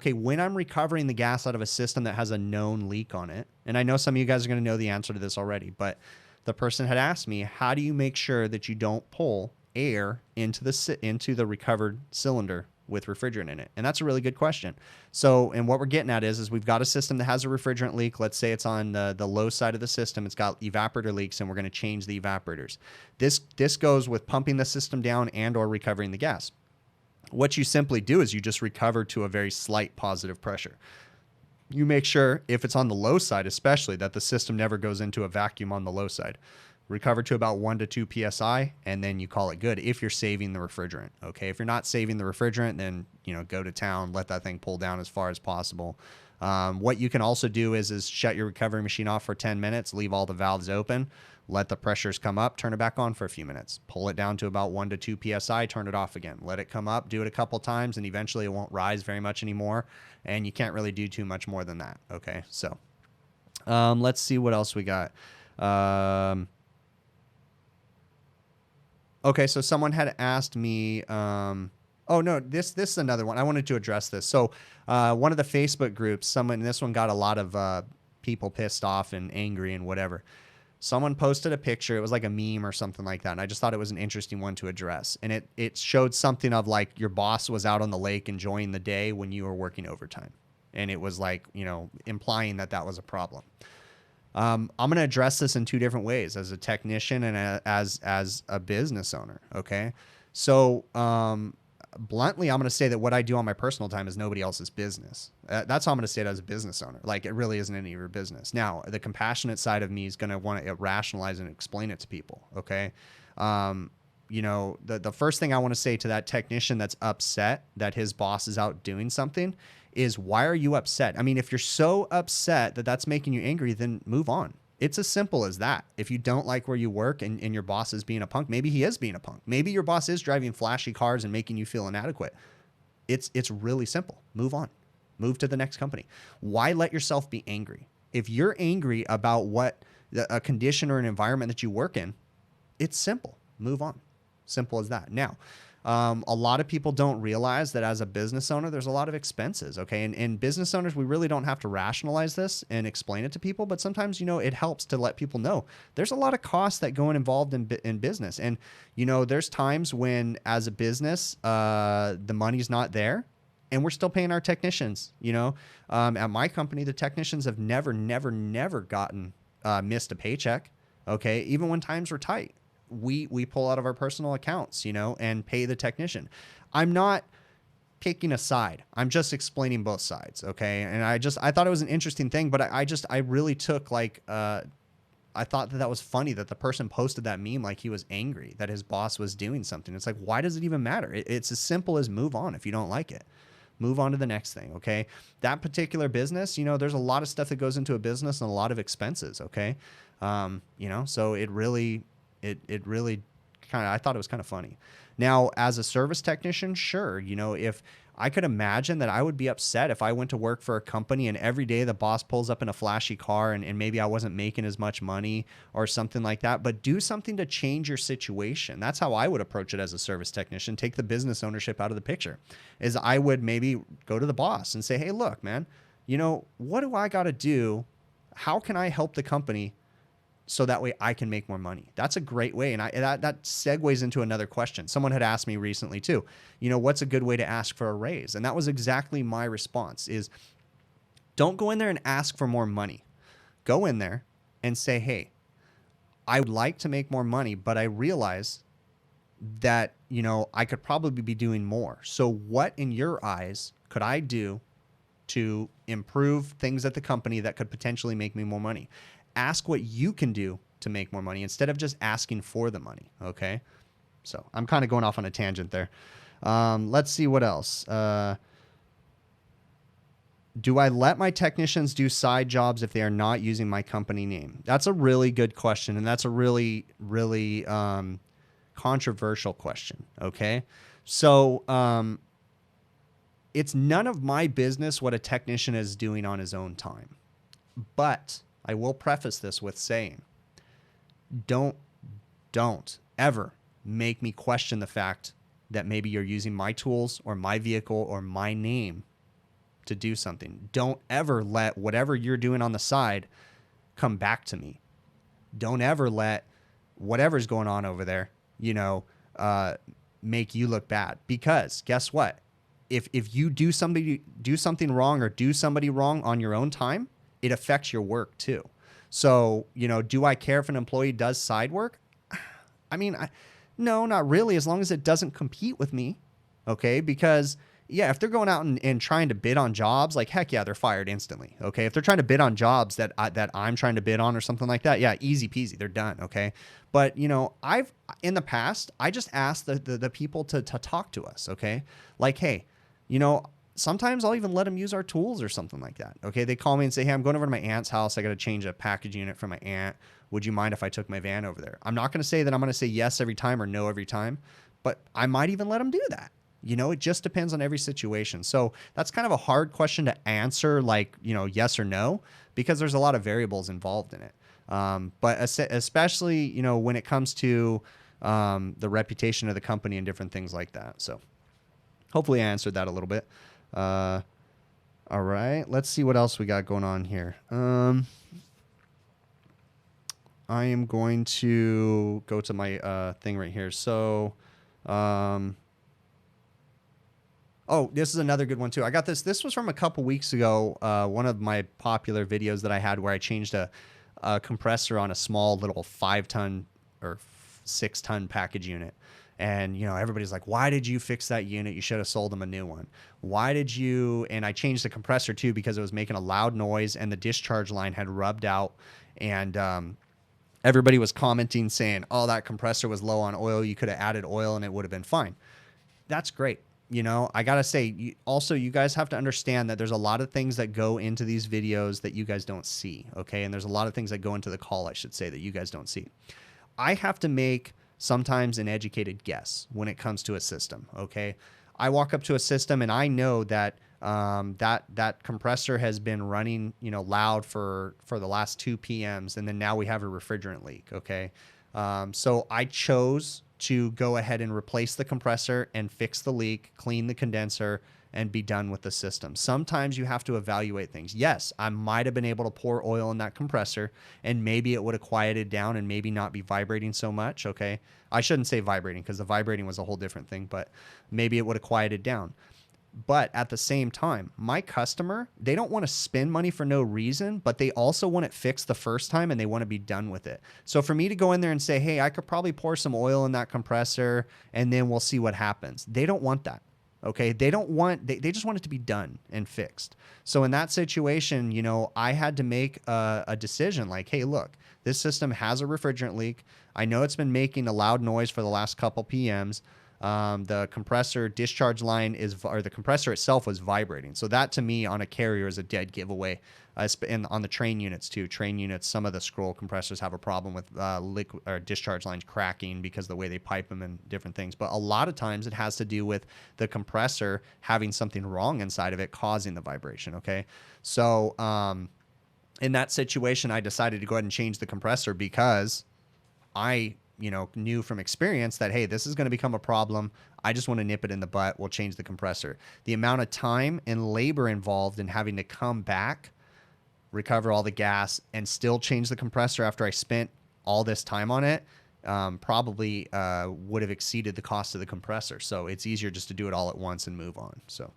when I'm recovering the gas out of a system that has a known leak on it, and I know some of you guys are going to know the answer to this already, but the person had asked me, how do you make sure that you don't pull air into the recovered cylinder with refrigerant in it? And that's a really good question. So, and what we're getting at is we've got a system that has a refrigerant leak. Let's say it's on the low side of the system. It's got evaporator leaks, and we're going to change the evaporators. This goes with pumping the system down and or recovering the gas. What you simply do is you just recover to a very slight positive pressure. You make sure, if it's on the low side especially, that the system never goes into a vacuum on the low side. Recover to about 1 to 2 psi, and then you call it good if you're saving the refrigerant. Okay, if you're not saving the refrigerant, then go to town, let that thing pull down as far as possible. What you can also do is shut your recovery machine off for 10 minutes, leave all the valves open, let the pressures come up, turn it back on for a few minutes, pull it down to about 1 to 2 psi, turn it off again, let it come up, do it a couple times, and eventually it won't rise very much anymore, and you can't really do too much more than that. Okay, so let's see what else we got. Okay, so someone had asked me, oh no, this is another one. I wanted to address this. So one of the Facebook groups, this one got a lot of people pissed off and angry and whatever. Someone posted a picture. It was like a meme or something like that. And I just thought it was an interesting one to address. And it showed something of like your boss was out on the lake enjoying the day when you were working overtime. And it was like, implying that was a problem. I'm going to address this in two different ways, as a technician and as a business owner. Okay. So, bluntly, I'm going to say that what I do on my personal time is nobody else's business. That's how I'm going to say it as a business owner. Like, it really isn't any of your business. Now, the compassionate side of me is going to want to rationalize and explain it to people. Okay. The first thing I want to say to that technician that's upset that his boss is out doing something is, why are you upset? I mean, if you're so upset that that's making you angry, then move on. It's as simple as that. If you don't like where you work and your boss is being a punk, maybe he is being a punk. Maybe your boss is driving flashy cars and making you feel inadequate. It's really simple. Move on. Move to the next company. Why let yourself be angry? If you're angry about a condition or an environment that you work in, it's simple. Move on. Simple as that. Now, a lot of people don't realize that as a business owner, there's a lot of expenses. Okay. And business owners, we really don't have to rationalize this and explain it to people, but sometimes, it helps to let people know there's a lot of costs that go involved in business. And, there's times when, as a business, the money's not there and we're still paying our technicians. At my company, the technicians have never gotten missed a paycheck. Okay. Even when times were tight. We pull out of our personal accounts, and pay the technician. I'm not picking a side. I'm just explaining both sides. Okay. And I thought it was an interesting thing, but I really took I thought that was funny that the person posted that meme like he was angry that his boss was doing something. It's like, why does it even matter? It's as simple as move on. If you don't like it, move on to the next thing. Okay. That particular business, there's a lot of stuff that goes into a business and a lot of expenses. Okay. So it really I thought it was kind of funny. Now, as a service technician, sure, if I could imagine that I would be upset if I went to work for a company and every day the boss pulls up in a flashy car and maybe I wasn't making as much money or something like that, but do something to change your situation. That's how I would approach it as a service technician. Take the business ownership out of the picture. Is I would maybe go to the boss and say, hey, look, man, what do I got to do? How can I help the company so that way I can make more money? That's a great way. And that segues into another question. Someone had asked me recently too, what's a good way to ask for a raise? And that was exactly my response is, don't go in there and ask for more money. Go in there and say, hey, I would like to make more money, but I realize that, I could probably be doing more. So what in your eyes could I do to improve things at the company that could potentially make me more money? Ask what you can do to make more money instead of just asking for the money. Okay. So I'm kind of going off on a tangent there. Let's see what else. Do I let my technicians do side jobs if they are not using my company name? That's a really good question. And that's a really, really, controversial question. Okay. So, it's none of my business what a technician is doing on his own time. But I will preface this with saying, don't ever make me question the fact that maybe you're using my tools or my vehicle or my name to do something. Don't ever let whatever you're doing on the side come back to me. Don't ever let whatever's going on over there, make you look bad. Because guess what? If you do something wrong or do somebody wrong on your own time, it affects your work too. So, do I care if an employee does side work? I mean, no, not really, as long as it doesn't compete with me. Okay. Because yeah, if they're going out and trying to bid on jobs, like heck yeah, they're fired instantly. Okay. If they're trying to bid on jobs that I'm trying to bid on or something like that, yeah, easy peasy, they're done. Okay. But I've in the past, I just asked the people to talk to us. Okay. Like, hey, sometimes I'll even let them use our tools or something like that. Okay. They call me and say, hey, I'm going over to my aunt's house. I got to change a package unit for my aunt. Would you mind if I took my van over there? I'm not going to say that I'm going to say yes every time or no every time, but I might even let them do that. It just depends on every situation. So that's kind of a hard question to answer, like, yes or no, because there's a lot of variables involved in it. But especially, when it comes to the reputation of the company and different things like that. So hopefully I answered that a little bit. All right, let's see what else we got going on here. I am going to go to my thing right here. So, oh, this is another good one too. I got this. This was from a couple weeks ago. One of my popular videos that I had where I changed a compressor on a small little 5-ton or 6-ton package unit. And, everybody's like, why did you fix that unit? You should have sold them a new one. Why did you? And I changed the compressor too because it was making a loud noise and the discharge line had rubbed out. And everybody was commenting saying, oh, that compressor was low on oil. You could have added oil and it would have been fine. That's great. I got to say, also, you guys have to understand that there's a lot of things that go into these videos that you guys don't see. Okay. And there's a lot of things that go into the call, I should say, that you guys don't see. I have to make sometimes an educated guess when it comes to a system. Okay. I walk up to a system and I know that that compressor has been running, loud for the last 2 PMs. And then now we have a refrigerant leak. Okay. So I chose to go ahead and replace the compressor and fix the leak, clean the condenser, and be done with the system. Sometimes you have to evaluate things. Yes, I might have been able to pour oil in that compressor and maybe it would have quieted down and maybe not be vibrating so much. Okay. I shouldn't say vibrating because the vibrating was a whole different thing, but maybe it would have quieted down. But at the same time, my customer, they don't want to spend money for no reason, but they also want it fixed the first time and they want to be done with it. So for me to go in there and say, hey, I could probably pour some oil in that compressor and then we'll see what happens. They don't want that. Okay. They just want it to be done and fixed. So in that situation, I had to make a decision like, hey, look, this system has a refrigerant leak. I know it's been making a loud noise for the last couple PMs. The compressor discharge line or the compressor itself was vibrating. So that to me on a carrier is a dead giveaway. And on the train units too. Train units, some of the scroll compressors have a problem with liquid or discharge lines cracking because of the way they pipe them and different things. But a lot of times it has to do with the compressor having something wrong inside of it causing the vibration. Okay. So in that situation, I decided to go ahead and change the compressor because I knew from experience that, hey, this is going to become a problem. I just want to nip it in the butt. We'll change the compressor. The amount of time and labor involved in having to come back, recover all the gas, and still change the compressor after I spent all this time on it probably would have exceeded the cost of the compressor. So it's easier just to do it all at once and move on. So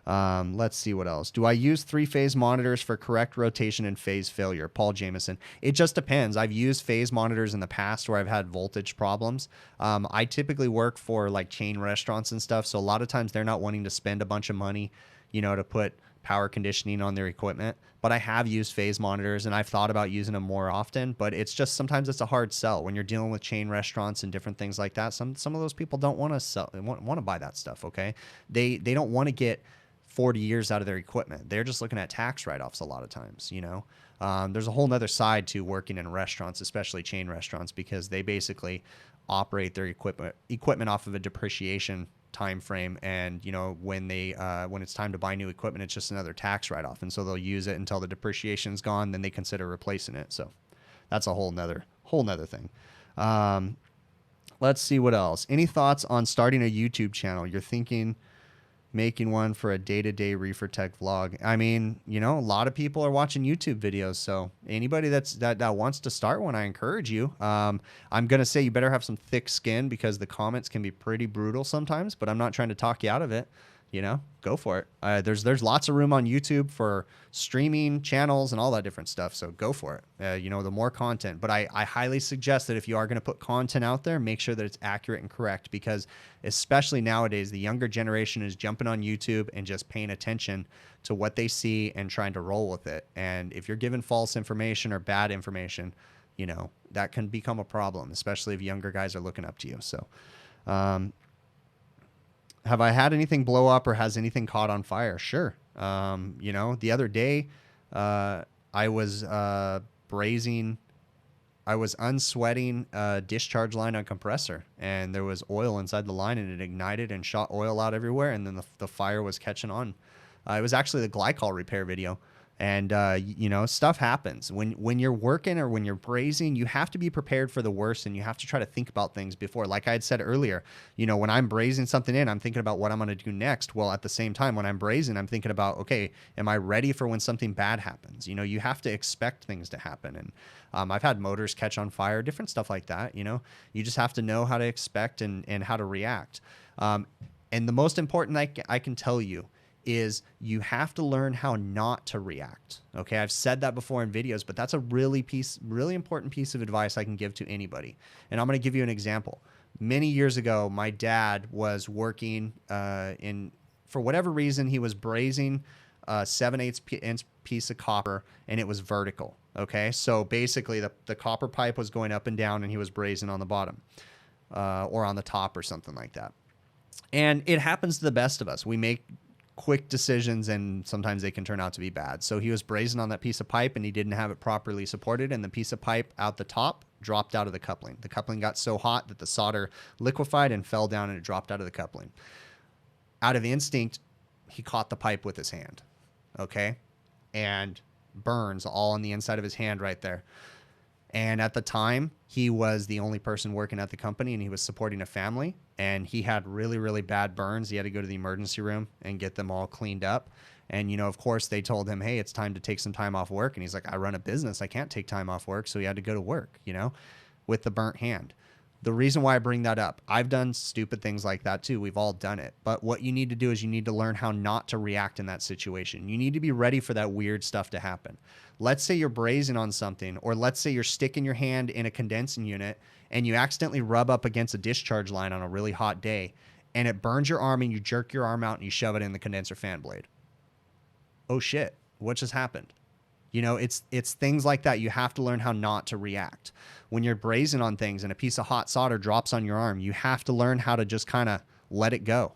let's see what else. Do I use 3-phase monitors for correct rotation and phase failure? Paul Jameson. It just depends. I've used phase monitors in the past where I've had voltage problems. I typically work for like chain restaurants and stuff. So a lot of times they're not wanting to spend a bunch of money, to put power conditioning on their equipment. But I have used phase monitors and I've thought about using them more often, but it's just sometimes it's a hard sell when you're dealing with chain restaurants and different things like that. Some of those people don't want to sell, want to buy that stuff. Okay. They don't want to get 40 years out of their equipment. They're just looking at tax write-offs a lot of times, There's a whole nother side to working in restaurants, especially chain restaurants, because they basically operate their equipment off of a depreciation time frame, and when it's time to buy new equipment, it's just another tax write-off, and so they'll use it until the depreciation's gone, then they consider replacing it. So that's a whole nother thing. Let's see what else. Any thoughts on starting a YouTube channel? You're thinking making one for a day-to-day reefer tech vlog. I mean, a lot of people are watching YouTube videos, so anybody that wants to start one, I encourage you. I'm gonna say you better have some thick skin, because the comments can be pretty brutal sometimes, but I'm not trying to talk you out of it. Go for it. There's lots of room on YouTube for streaming channels and all that different stuff, so go for it. The more content, but I highly suggest that if you are going to put content out there, make sure that it's accurate and correct, because especially nowadays, the younger generation is jumping on YouTube and just paying attention to what they see and trying to roll with it. And if you're given false information or bad information, that can become a problem, especially if younger guys are looking up to you. So have I had anything blow up, or has anything caught on fire? Sure. The other day, I was unsweating a discharge line on compressor, and there was oil inside the line, and it ignited and shot oil out everywhere, and then the fire was catching on. It was actually the glycol repair video. And, stuff happens when you're working or when you're brazing. You have to be prepared for the worst, and you have to try to think about things before. Like I had said earlier, when I'm brazing something in, I'm thinking about what I'm going to do next. Well, at the same time, when I'm brazing, I'm thinking about, okay, am I ready for when something bad happens? You have to expect things to happen. And I've had motors catch on fire, different stuff like that. You just have to know how to expect and how to react. And the most important I can tell you is you have to learn how not to react. Okay, I've said that before in videos, but that's a really important piece of advice I can give to anybody. And I'm going to give you an example. Many years ago, my dad was working for whatever reason, he was brazing a 7/8 inch piece of copper, and it was vertical. Okay, so basically the copper pipe was going up and down, and he was brazing on the bottom or on the top or something like that. And it happens to the best of us. We make quick decisions, and sometimes they can turn out to be bad. So he was brazing on that piece of pipe, and he didn't have it properly supported, and the piece of pipe out the top dropped out of the coupling. The coupling got so hot that the solder liquefied and fell down, and it dropped out of the coupling. Out of instinct, he caught the pipe with his hand, okay? And burns all on the inside of his hand right there. And at the time, he was the only person working at the company, and he was supporting a family, and he had really, really bad burns. He had to go to the emergency room and get them all cleaned up. And, of course, they told him, hey, it's time to take some time off work. And he's like, I run a business. I can't take time off work. So he had to go to work, with the burnt hand. The reason why I bring that up, I've done stupid things like that too. We've all done it. But what you need to do is you need to learn how not to react in that situation. You need to be ready for that weird stuff to happen. Let's say you're brazing on something, or let's say you're sticking your hand in a condensing unit and you accidentally rub up against a discharge line on a really hot day, and it burns your arm, and you jerk your arm out and you shove it in the condenser fan blade. Oh shit, what just happened? It's things like that. You have to learn how not to react. When you're brazing on things and a piece of hot solder drops on your arm, you have to learn how to just kind of let it go.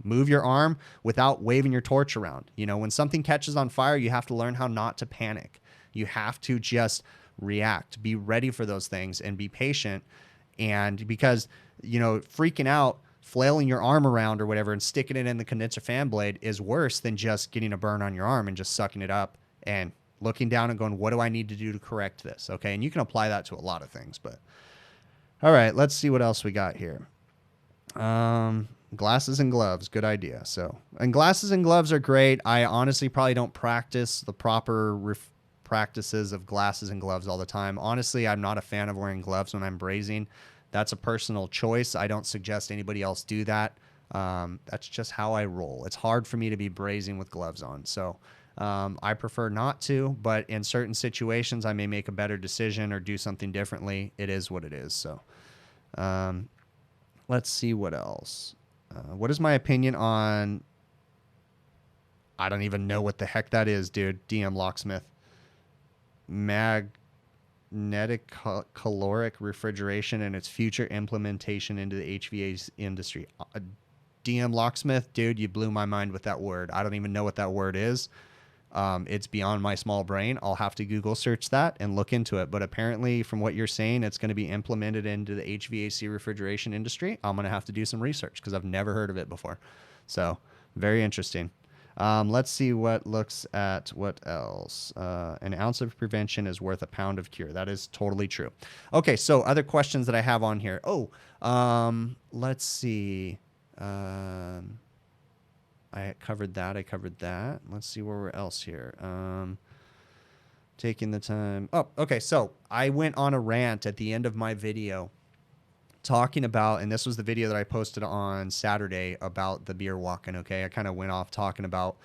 Move your arm without waving your torch around. When something catches on fire, you have to learn how not to panic. You have to just react, be ready for those things, and be patient. And because, freaking out, flailing your arm around or whatever and sticking it in the condenser fan blade is worse than just getting a burn on your arm and just sucking it up and looking down and going, what do I need to do to correct this? Okay. And you can apply that to a lot of things, but all right, let's see what else we got here. Glasses and gloves. Good idea. So, and glasses and gloves are great. I honestly probably don't practice the proper practices of glasses and gloves all the time. Honestly, I'm not a fan of wearing gloves when I'm brazing. That's a personal choice. I don't suggest anybody else do that. That's just how I roll. It's hard for me to be brazing with gloves on. So, I prefer not to, but in certain situations, I may make a better decision or do something differently. It is what it is. So, let's see what else. What is my opinion on, I don't even know what the heck that is, dude. DM Locksmith. Magnetic caloric refrigeration and its future implementation into the HVAC industry. DM Locksmith, dude, you blew my mind with that word. I don't even know what that word is. It's beyond my small brain. I'll have to Google search that and look into it. But apparently, from what you're saying, it's going to be implemented into the HVAC refrigeration industry. I'm going to have to do some research because I've never heard of it before. So very interesting. Let's see what looks at what else. An ounce of prevention is worth a pound of cure. That is totally true. Okay, so other questions that I have on here. Let's see. I covered that. Let's see where we're else here. Taking the time. Oh, okay. So I went on a rant at the end of my video talking about, and this was the video that I posted on Saturday about the beer walking. Okay. I kind of went off talking about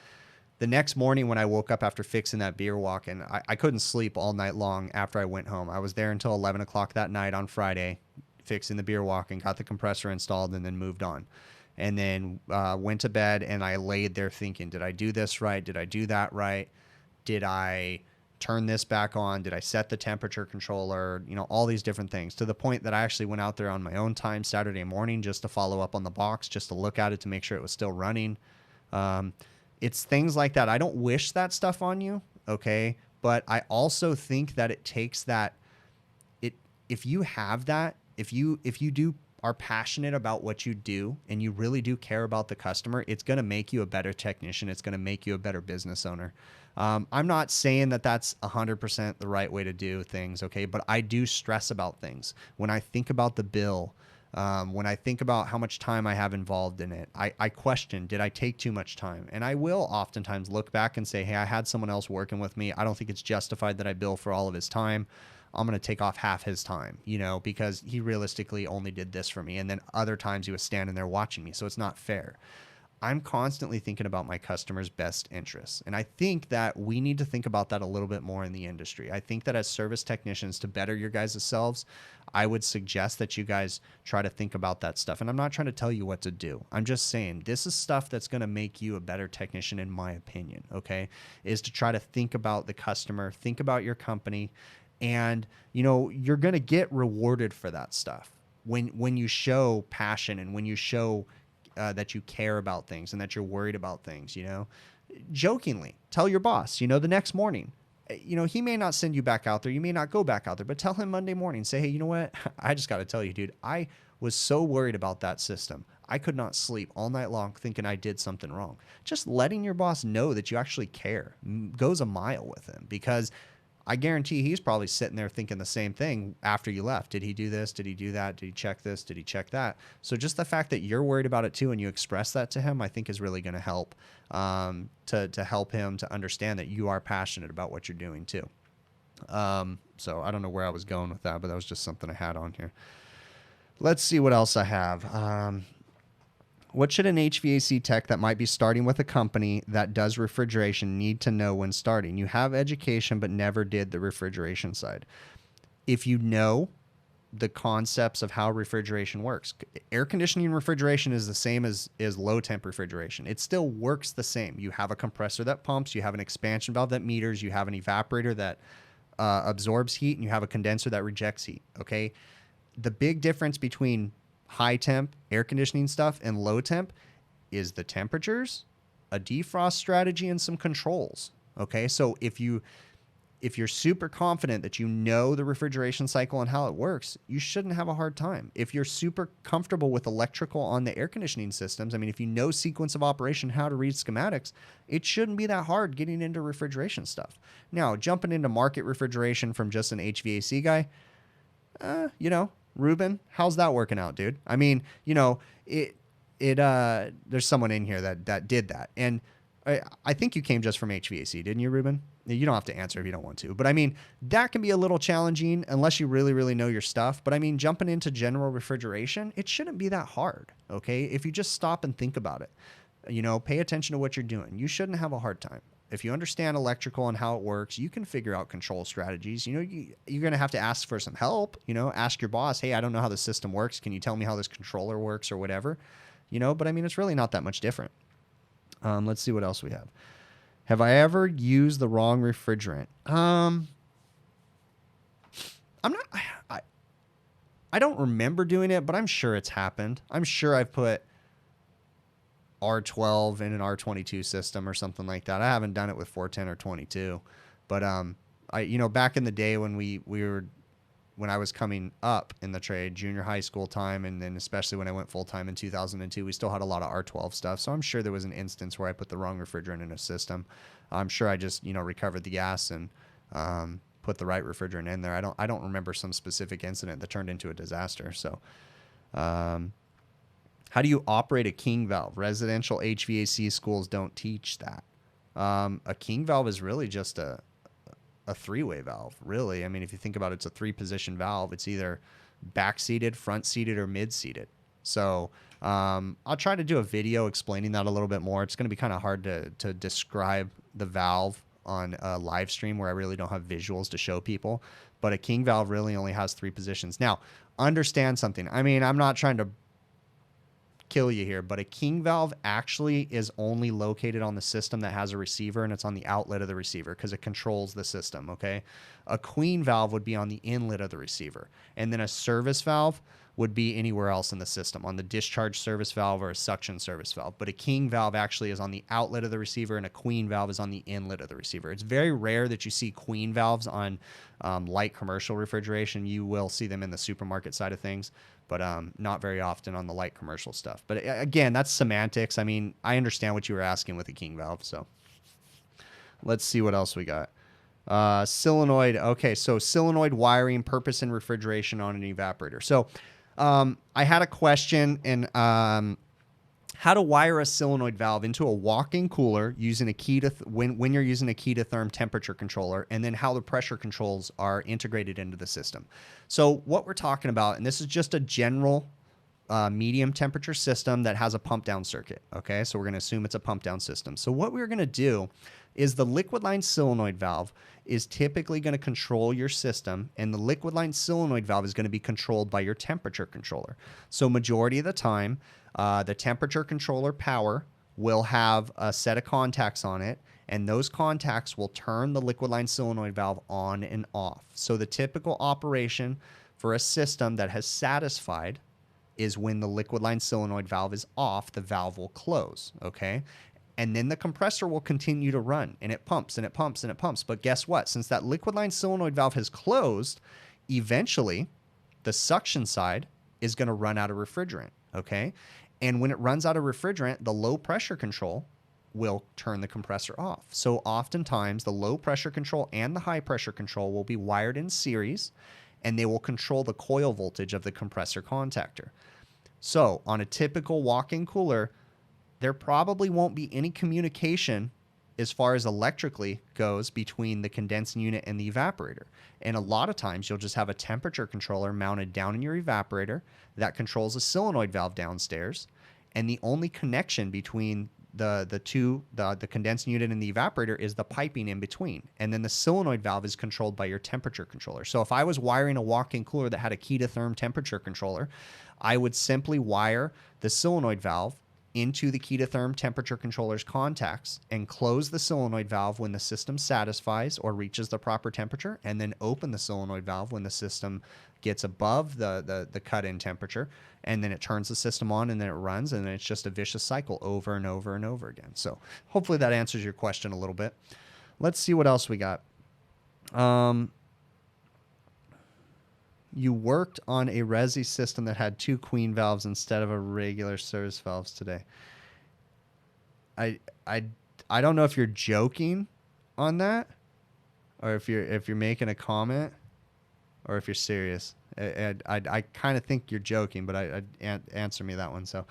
the next morning when I woke up after fixing that beer walking. I couldn't sleep all night long after I went home. I was there until 11 o'clock that night on Friday, fixing the beer walking, got the compressor installed, and then moved on. And then went to bed, and I laid there thinking, did I do this right? Did I do that right? Did I turn this back on? Did I set the temperature controller? You know, all these different things, to the point that I actually went out there on my own time Saturday morning just to follow up on the box, just to look at it to make sure it was still running. It's things like that. I don't wish that stuff on you, okay? But I also think that it takes that. If you have that, if you are passionate about what you do and you really do care about the customer, it's going to make you a better technician. It's going to make you a better business owner. I'm not saying that that's 100% the right way to do things, okay? But I do stress about things. When I think about the bill, when I think about how much time I have involved in it, I question, did I take too much time? And I will oftentimes look back and say, hey, I had someone else working with me. I don't think it's justified that I bill for all of his time. I'm going to take off half his time, you know, because he realistically only did this for me. And then other times he was standing there watching me. So it's not fair. I'm constantly thinking about my customers' best interests. And I think that we need to think about that a little bit more in the industry. I think that as service technicians, to better your guys' selves, I would suggest that you guys try to think about that stuff. And I'm not trying to tell you what to do. I'm just saying this is stuff that's going to make you a better technician, in my opinion, okay? Is to try to think about the customer, think about your company, and, you know, you're going to get rewarded for that stuff when you show passion and when you show that you care about things and that you're worried about things, you know. Jokingly, tell your boss, you know, the next morning, you know, he may not send you back out there. You may not go back out there, but tell him Monday morning, say, hey, you know what? I just got to tell you, dude, I was so worried about that system. I could not sleep all night long thinking I did something wrong. Just letting your boss know that you actually care goes a mile with him, because I guarantee he's probably sitting there thinking the same thing after you left. Did he do this? Did he do that? Did he check this? Did he check that? So just the fact that you're worried about it too and you express that to him, I think is really going to help to help him to understand that you are passionate about what you're doing too. So I don't know where I was going with that, but that was just something I had on here. Let's see what else I have. What should an HVAC tech that might be starting with a company that does refrigeration need to know when starting? You have education, but never did the refrigeration side. If you know the concepts of how refrigeration works, air conditioning and refrigeration is the same as low temp refrigeration. It still works the same. You have a compressor that pumps, you have an expansion valve that meters, you have an evaporator that absorbs heat, and you have a condenser that rejects heat. Okay. The big difference between high temp air conditioning stuff and low temp is the temperatures, a defrost strategy, and some controls. Okay. So if you're super confident that you know the refrigeration cycle and how it works, you shouldn't have a hard time. If you're super comfortable with electrical on the air conditioning systems, I mean, if you know sequence of operation, how to read schematics, it shouldn't be that hard getting into refrigeration stuff. Now, jumping into market refrigeration from just an HVAC guy, you know, Ruben, how's that working out, dude? I mean, you know, there's someone in here that did that. And I think you came just from HVAC, didn't you, Ruben? You don't have to answer if you don't want to. But I mean, that can be a little challenging unless you really, really know your stuff. But I mean, jumping into general refrigeration, it shouldn't be that hard, okay? If you just stop and think about it, you know, pay attention to what you're doing. You shouldn't have a hard time. If you understand electrical and how it works, you can figure out control strategies. You know, you're going to have to ask for some help, you know, ask your boss, hey, I don't know how the system works. Can you tell me how this controller works or whatever? You know, but I mean, it's really not that much different. Let's see what else we have. Have I ever used the wrong refrigerant? I'm not, I don't remember doing it, but I'm sure it's happened. I'm sure I've put R12 in an R22 system or something like that. I haven't done it with 410 or 22, but back in the day when when I was coming up in the trade, junior high school time, and then especially when I went full time in 2002, we still had a lot of R12 stuff. So I'm sure there was an instance where I put the wrong refrigerant in a system. I'm sure I just recovered the gas and put the right refrigerant in there. I don't remember some specific incident that turned into a disaster. So. How do you operate a King valve? Residential HVAC schools don't teach that. A King valve is really just a three-way valve, really. I mean, if you think about it, it's a three-position valve. It's either back-seated, front-seated, or mid-seated. So I'll try to do a video explaining that a little bit more. It's going to be kind of hard to describe the valve on a live stream where I really don't have visuals to show people. But a King valve really only has three positions. Now, understand something. I mean, I'm not trying to kill you here, but a King valve actually is only located on the system that has a receiver, and it's on the outlet of the receiver because it controls the system, okay? A Queen valve would be on the inlet of the receiver, and then a service valve would be anywhere else in the system, on the discharge service valve or a suction service valve. But a King valve actually is on the outlet of the receiver, and a Queen valve is on the inlet of the receiver. It's very rare that you see Queen valves on light commercial refrigeration. You will see them in the supermarket side of things, but not very often on the light commercial stuff. But again, that's semantics. I mean, I understand what you were asking with the King valve. So let's see what else we got. Solenoid. Okay, so solenoid wiring, purpose and refrigeration on an evaporator. So I had a question in how to wire a solenoid valve into a walk-in cooler using a key to when you're using a key to therm temperature controller, and then how the pressure controls are integrated into the system. So what we're talking about, and this is just a general medium temperature system that has a pump down circuit. Okay, so we're going to assume it's a pump down system. So what we're going to do is the liquid line solenoid valve is typically going to control your system, and the liquid line solenoid valve is going to be controlled by your temperature controller. So majority of the time, the temperature controller power will have a set of contacts on it, and those contacts will turn the liquid line solenoid valve on and off. So the typical operation for a system that has satisfied is when the liquid line solenoid valve is off, the valve will close, okay? And then the compressor will continue to run, and it pumps and it pumps and it pumps. But guess what? Since that liquid line solenoid valve has closed, eventually the suction side is going to run out of refrigerant, okay? And when it runs out of refrigerant, the low pressure control will turn the compressor off. So oftentimes the low pressure control and the high pressure control will be wired in series, and they will control the coil voltage of the compressor contactor. So on a typical walk-in cooler, there probably won't be any communication as far as electrically goes between the condensing unit and the evaporator. And a lot of times you'll just have a temperature controller mounted down in your evaporator that controls a solenoid valve downstairs. And the only connection between the condensing unit and the evaporator is the piping in between. And then the solenoid valve is controlled by your temperature controller. So if I was wiring a walk-in cooler that had a key to therm temperature controller, I would simply wire the solenoid valve into the key to therm temperature controller's contacts and close the solenoid valve when the system satisfies or reaches the proper temperature, and then open the solenoid valve when the system gets above the cut-in temperature, and then it turns the system on, and then it runs, and then it's just a vicious cycle over and over and over again. So hopefully that answers your question a little bit. Let's see what else we got. You worked on a resi system that had 2 queen valves instead of a regular service valves today. I don't know if you're joking on that, or if you're making a comment, or if you're serious. I kind of think you're joking, but answer me that one. So,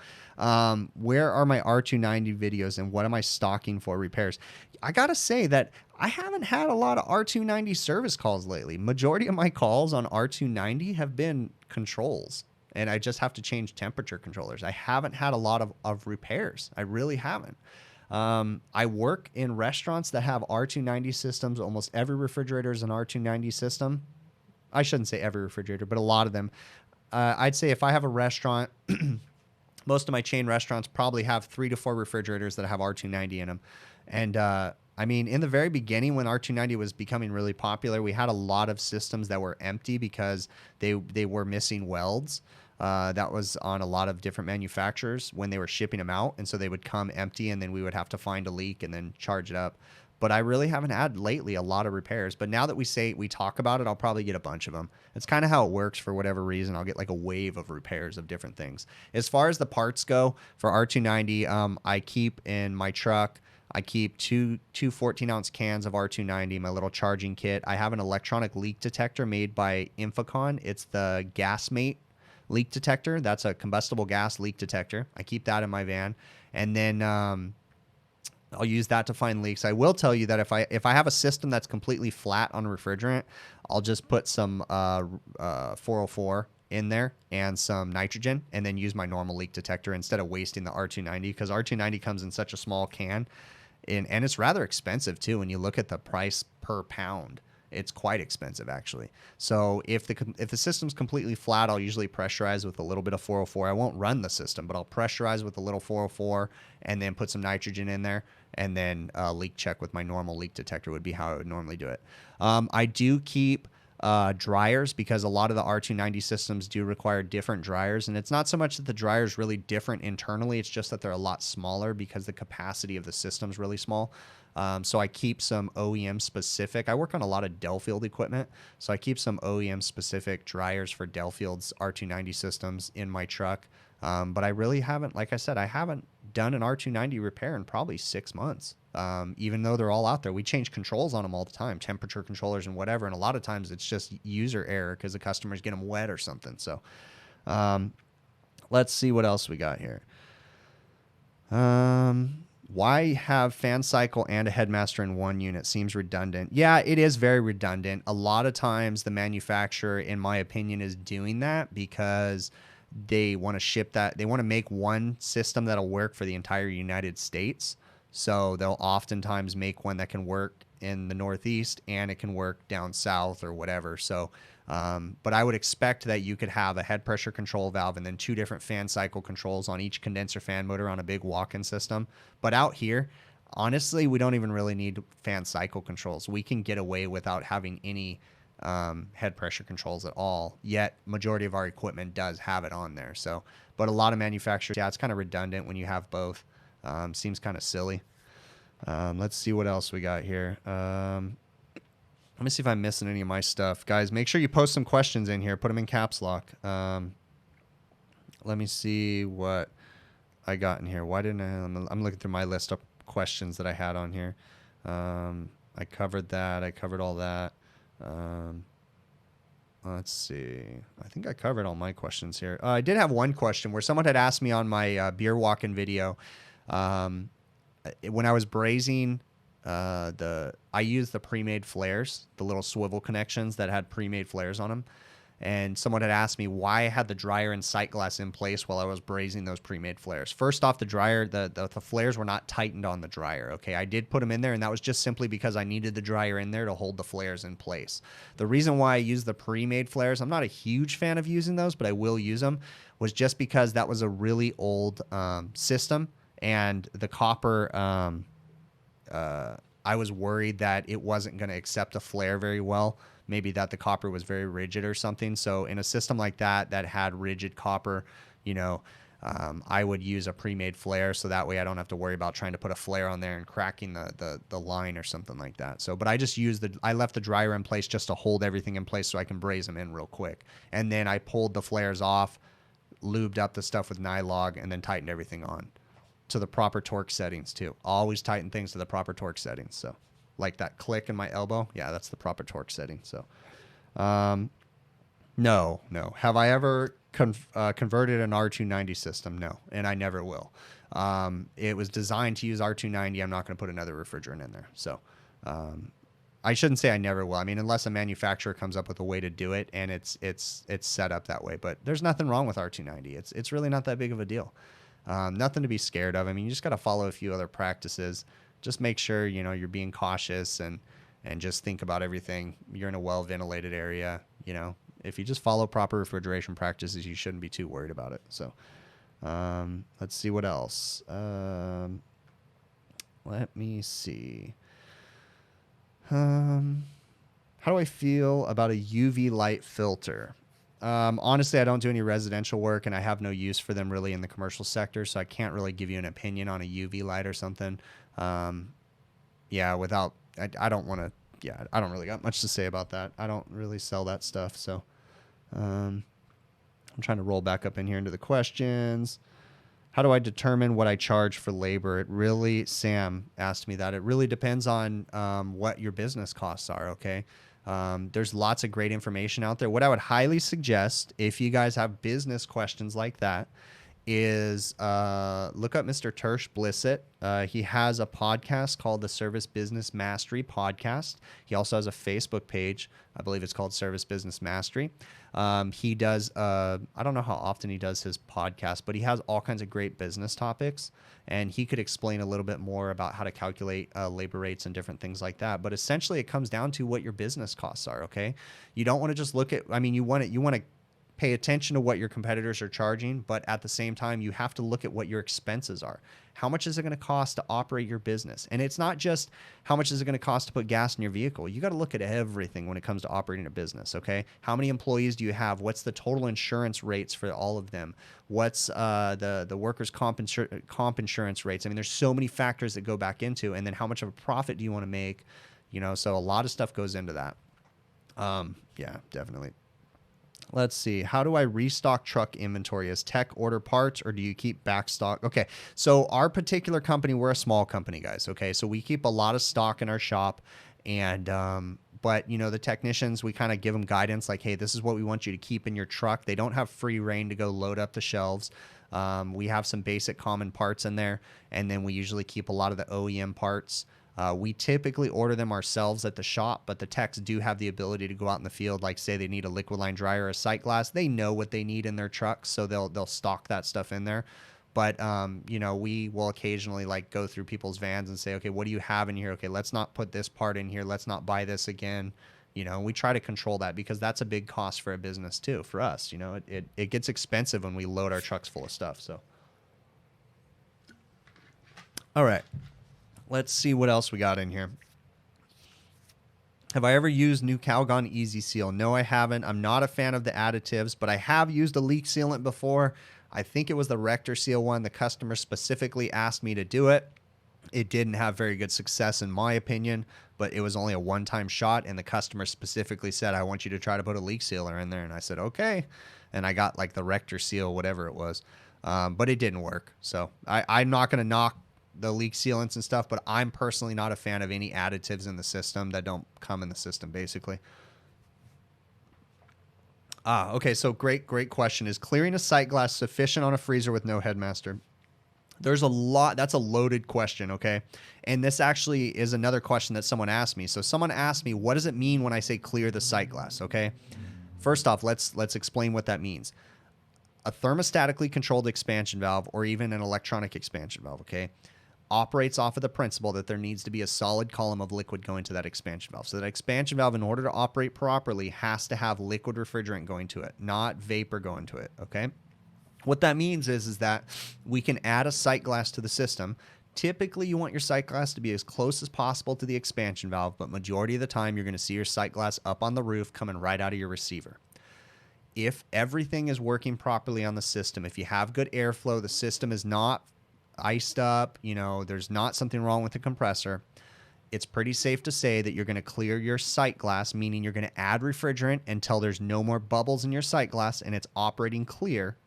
where are my R290 videos, and what am I stocking for repairs? I gotta say that I haven't had a lot of R290 service calls lately. Majority of my calls on R290 have been controls, and I just have to change temperature controllers. I haven't had a lot of repairs. I really haven't. I work in restaurants that have R290 systems. Almost every refrigerator is an R290 system. I shouldn't say every refrigerator, but a lot of them. I'd say if I have a restaurant, most of my chain restaurants probably have 3 to 4 refrigerators that have R290 in them. And I mean, in the very beginning, when R290 was becoming really popular, we had a lot of systems that were empty because they were missing welds. That was on a lot of different manufacturers when they were shipping them out. And so they would come empty and then we would have to find a leak and then charge it up. But I really haven't had lately a lot of repairs. But now that we talk about it, I'll probably get a bunch of them. It's kind of how it works for whatever reason. I'll get like a wave of repairs of different things. As far as the parts go for R290, I keep in my truck, I keep two 14-ounce cans of R290, my little charging kit. I have an electronic leak detector made by Inficon. It's the GasMate leak detector. That's a combustible gas leak detector. I keep that in my van. And then I'll use that to find leaks. I will tell you that if I have a system that's completely flat on refrigerant, I'll just put some 404 in there and some nitrogen and then use my normal leak detector instead of wasting the R290, because R290 comes in such a small can and it's rather expensive too. When you look at the price per pound, it's quite expensive actually. So if the system's completely flat, I'll usually pressurize with a little bit of 404. I won't run the system, but I'll pressurize with a little 404 and then put some nitrogen in there, and then leak check with my normal leak detector would be how I would normally do it. I do keep dryers because a lot of the R290 systems do require different dryers, and it's not so much that the dryer is really different internally, it's just that they're a lot smaller because the capacity of the system's really small. So I keep some OEM specific. I work on a lot of Delfield equipment, so I keep some OEM specific dryers for Delfield's R290 systems in my truck. But I really haven't, like I said, I haven't done an R290 repair in probably 6 months. Even though they're all out there, we change controls on them all the time, temperature controllers and whatever. And a lot of times it's just user error because the customers get them wet or something. So let's see what else we got here. Why have fan cycle and a headmaster in one unit? Seems redundant. Yeah, it is very redundant. A lot of times the manufacturer, in my opinion, is doing that because they want to ship that. They want to make one system that'll work for the entire United States. So they'll oftentimes make one that can work in the Northeast and it can work down south or whatever. So, but I would expect that you could have a head pressure control valve and then 2 different fan cycle controls on each condenser fan motor on a big walk-in system. But out here, honestly, we don't even really need fan cycle controls. We can get away without having any head pressure controls at all. Yet majority of our equipment does have it on there. So, but a lot of manufacturers, yeah, it's kind of redundant when you have both. Seems kind of silly. Let's see what else we got here. Let me see if I'm missing any of my stuff. Guys, make sure you post some questions in here. Put them in caps lock. Let me see what I got in here. Why didn't I'm looking through my list of questions that I had on here. I covered that. I covered all that. Let's see. I think I covered all my questions here. I did have one question where someone had asked me on my beer walking video. When I was brazing, I used the pre-made flares, the little swivel connections that had pre-made flares on them. And someone had asked me why I had the dryer and sight glass in place while I was brazing those pre-made flares. First off, the dryer, the flares were not tightened on the dryer. Okay, I did put them in there, and that was just simply because I needed the dryer in there to hold the flares in place. The reason why I use the pre-made flares, I'm not a huge fan of using those, but I will use them, was just because that was a really old system, and the copper, I was worried that it wasn't going to accept a flare very well. Maybe that the copper was very rigid or something. So in a system like that had rigid copper, you know, I would use a pre-made flare, so that way I don't have to worry about trying to put a flare on there and cracking the line or something like that. So, but I just I left the dryer in place just to hold everything in place so I can braze them in real quick. And then I pulled the flares off, lubed up the stuff with nylog, and then tightened everything on to the proper torque settings too. Always tighten things to the proper torque settings. So like that click in my elbow, yeah, that's the proper torque setting. So no. Have I ever converted an R290 system? No, and I never will. It was designed to use R290. I'm not going to put another refrigerant in there. So I shouldn't say I never will. I mean, unless a manufacturer comes up with a way to do it and it's set up that way. But there's nothing wrong with R290. It's really not that big of a deal. Nothing to be scared of. I mean, you just got to follow a few other practices. Just make sure, you know, you're being cautious and just think about everything. You're in a well-ventilated area, you know. If you just follow proper refrigeration practices, you shouldn't be too worried about it. So let's see what else. Let me see. How do I feel about a UV light filter? Honestly, I don't do any residential work, and I have no use for them really in the commercial sector, so I can't really give you an opinion on a UV light or something. Yeah, without, I don't want to, yeah, I don't really got much to say about that. I don't really sell that stuff, so I'm trying to roll back up in here into the questions. How do I determine what I charge for labor? It really, Sam asked me that. It really depends on what your business costs are, okay? There's lots of great information out there. What I would highly suggest, if you guys have business questions like that, is look up Mr. Tersh Blissett. He has a podcast called the Service Business Mastery Podcast. He also has a Facebook page. I believe it's called Service Business Mastery. He does, I don't know how often he does his podcast, but he has all kinds of great business topics. And he could explain a little bit more about how to calculate labor rates and different things like that. But essentially, it comes down to what your business costs are, okay? You don't want to just look at, I mean, you want to pay attention to what your competitors are charging, but at the same time, you have to look at what your expenses are. How much is it going to cost to operate your business? And it's not just how much is it going to cost to put gas in your vehicle. You got to look at everything when it comes to operating a business, okay? How many employees do you have? What's the total insurance rates for all of them? What's the workers' comp insurance rates? I mean, there's so many factors that go back into, and then how much of a profit do you want to make? You know, so a lot of stuff goes into that. Yeah, definitely. Let's see. How do I restock truck inventory? As tech order parts, or do you keep back stock? Okay. So our particular company, we're a small company, guys. Okay. So we keep a lot of stock in our shop, and, but you know, the technicians, we kind of give them guidance like, hey, this is what we want you to keep in your truck. They don't have free reign to go load up the shelves. We have some basic common parts in there, and then we usually keep a lot of the OEM parts. We typically order them ourselves at the shop, but the techs do have the ability to go out in the field, like say they need a liquid line dryer or a sight glass. They know what they need in their trucks, so they'll stock that stuff in there. But you know, we will occasionally like go through people's vans and say, okay, what do you have in here? Okay, let's not put this part in here. Let's not buy this again. You know, we try to control that because that's a big cost for a business too, for us. You know, it gets expensive when we load our trucks full of stuff. So, all right. Let's see what else we got in here. Have I ever used new Calgon Easy Seal? No, I haven't. I'm not a fan of the additives, but I have used a leak sealant before. I think it was the Hvacr Seal one. The customer specifically asked me to do it. It didn't have very good success in my opinion, but it was only a one-time shot, and the customer specifically said, I want you to try to put a leak sealer in there. And I said, okay. And I got like the Hvacr Seal, whatever it was. But it didn't work. So I'm not going to knock the leak sealants and stuff, but I'm personally not a fan of any additives in the system that don't come in the system, basically. Okay, so great question. Is clearing a sight glass sufficient on a freezer with no headmaster? There's a lot. That's a loaded question, okay? And this actually is another question that someone asked me. So someone asked me, what does it mean when I say clear the sight glass, okay? First off, let's explain what that means. A thermostatically controlled expansion valve, or even an electronic expansion valve, okay, operates off of the principle that there needs to be a solid column of liquid going to that expansion valve. So that expansion valve, in order to operate properly, has to have liquid refrigerant going to it, not vapor going to it, okay? What that means is that we can add a sight glass to the system. Typically, you want your sight glass to be as close as possible to the expansion valve, but majority of the time, you're going to see your sight glass up on the roof coming right out of your receiver. If everything is working properly on the system, if you have good airflow, the system is not iced up, you know, there's not something wrong with the compressor, it's pretty safe to say that you're going to clear your sight glass, meaning you're going to add refrigerant until there's no more bubbles in your sight glass and it's operating clear.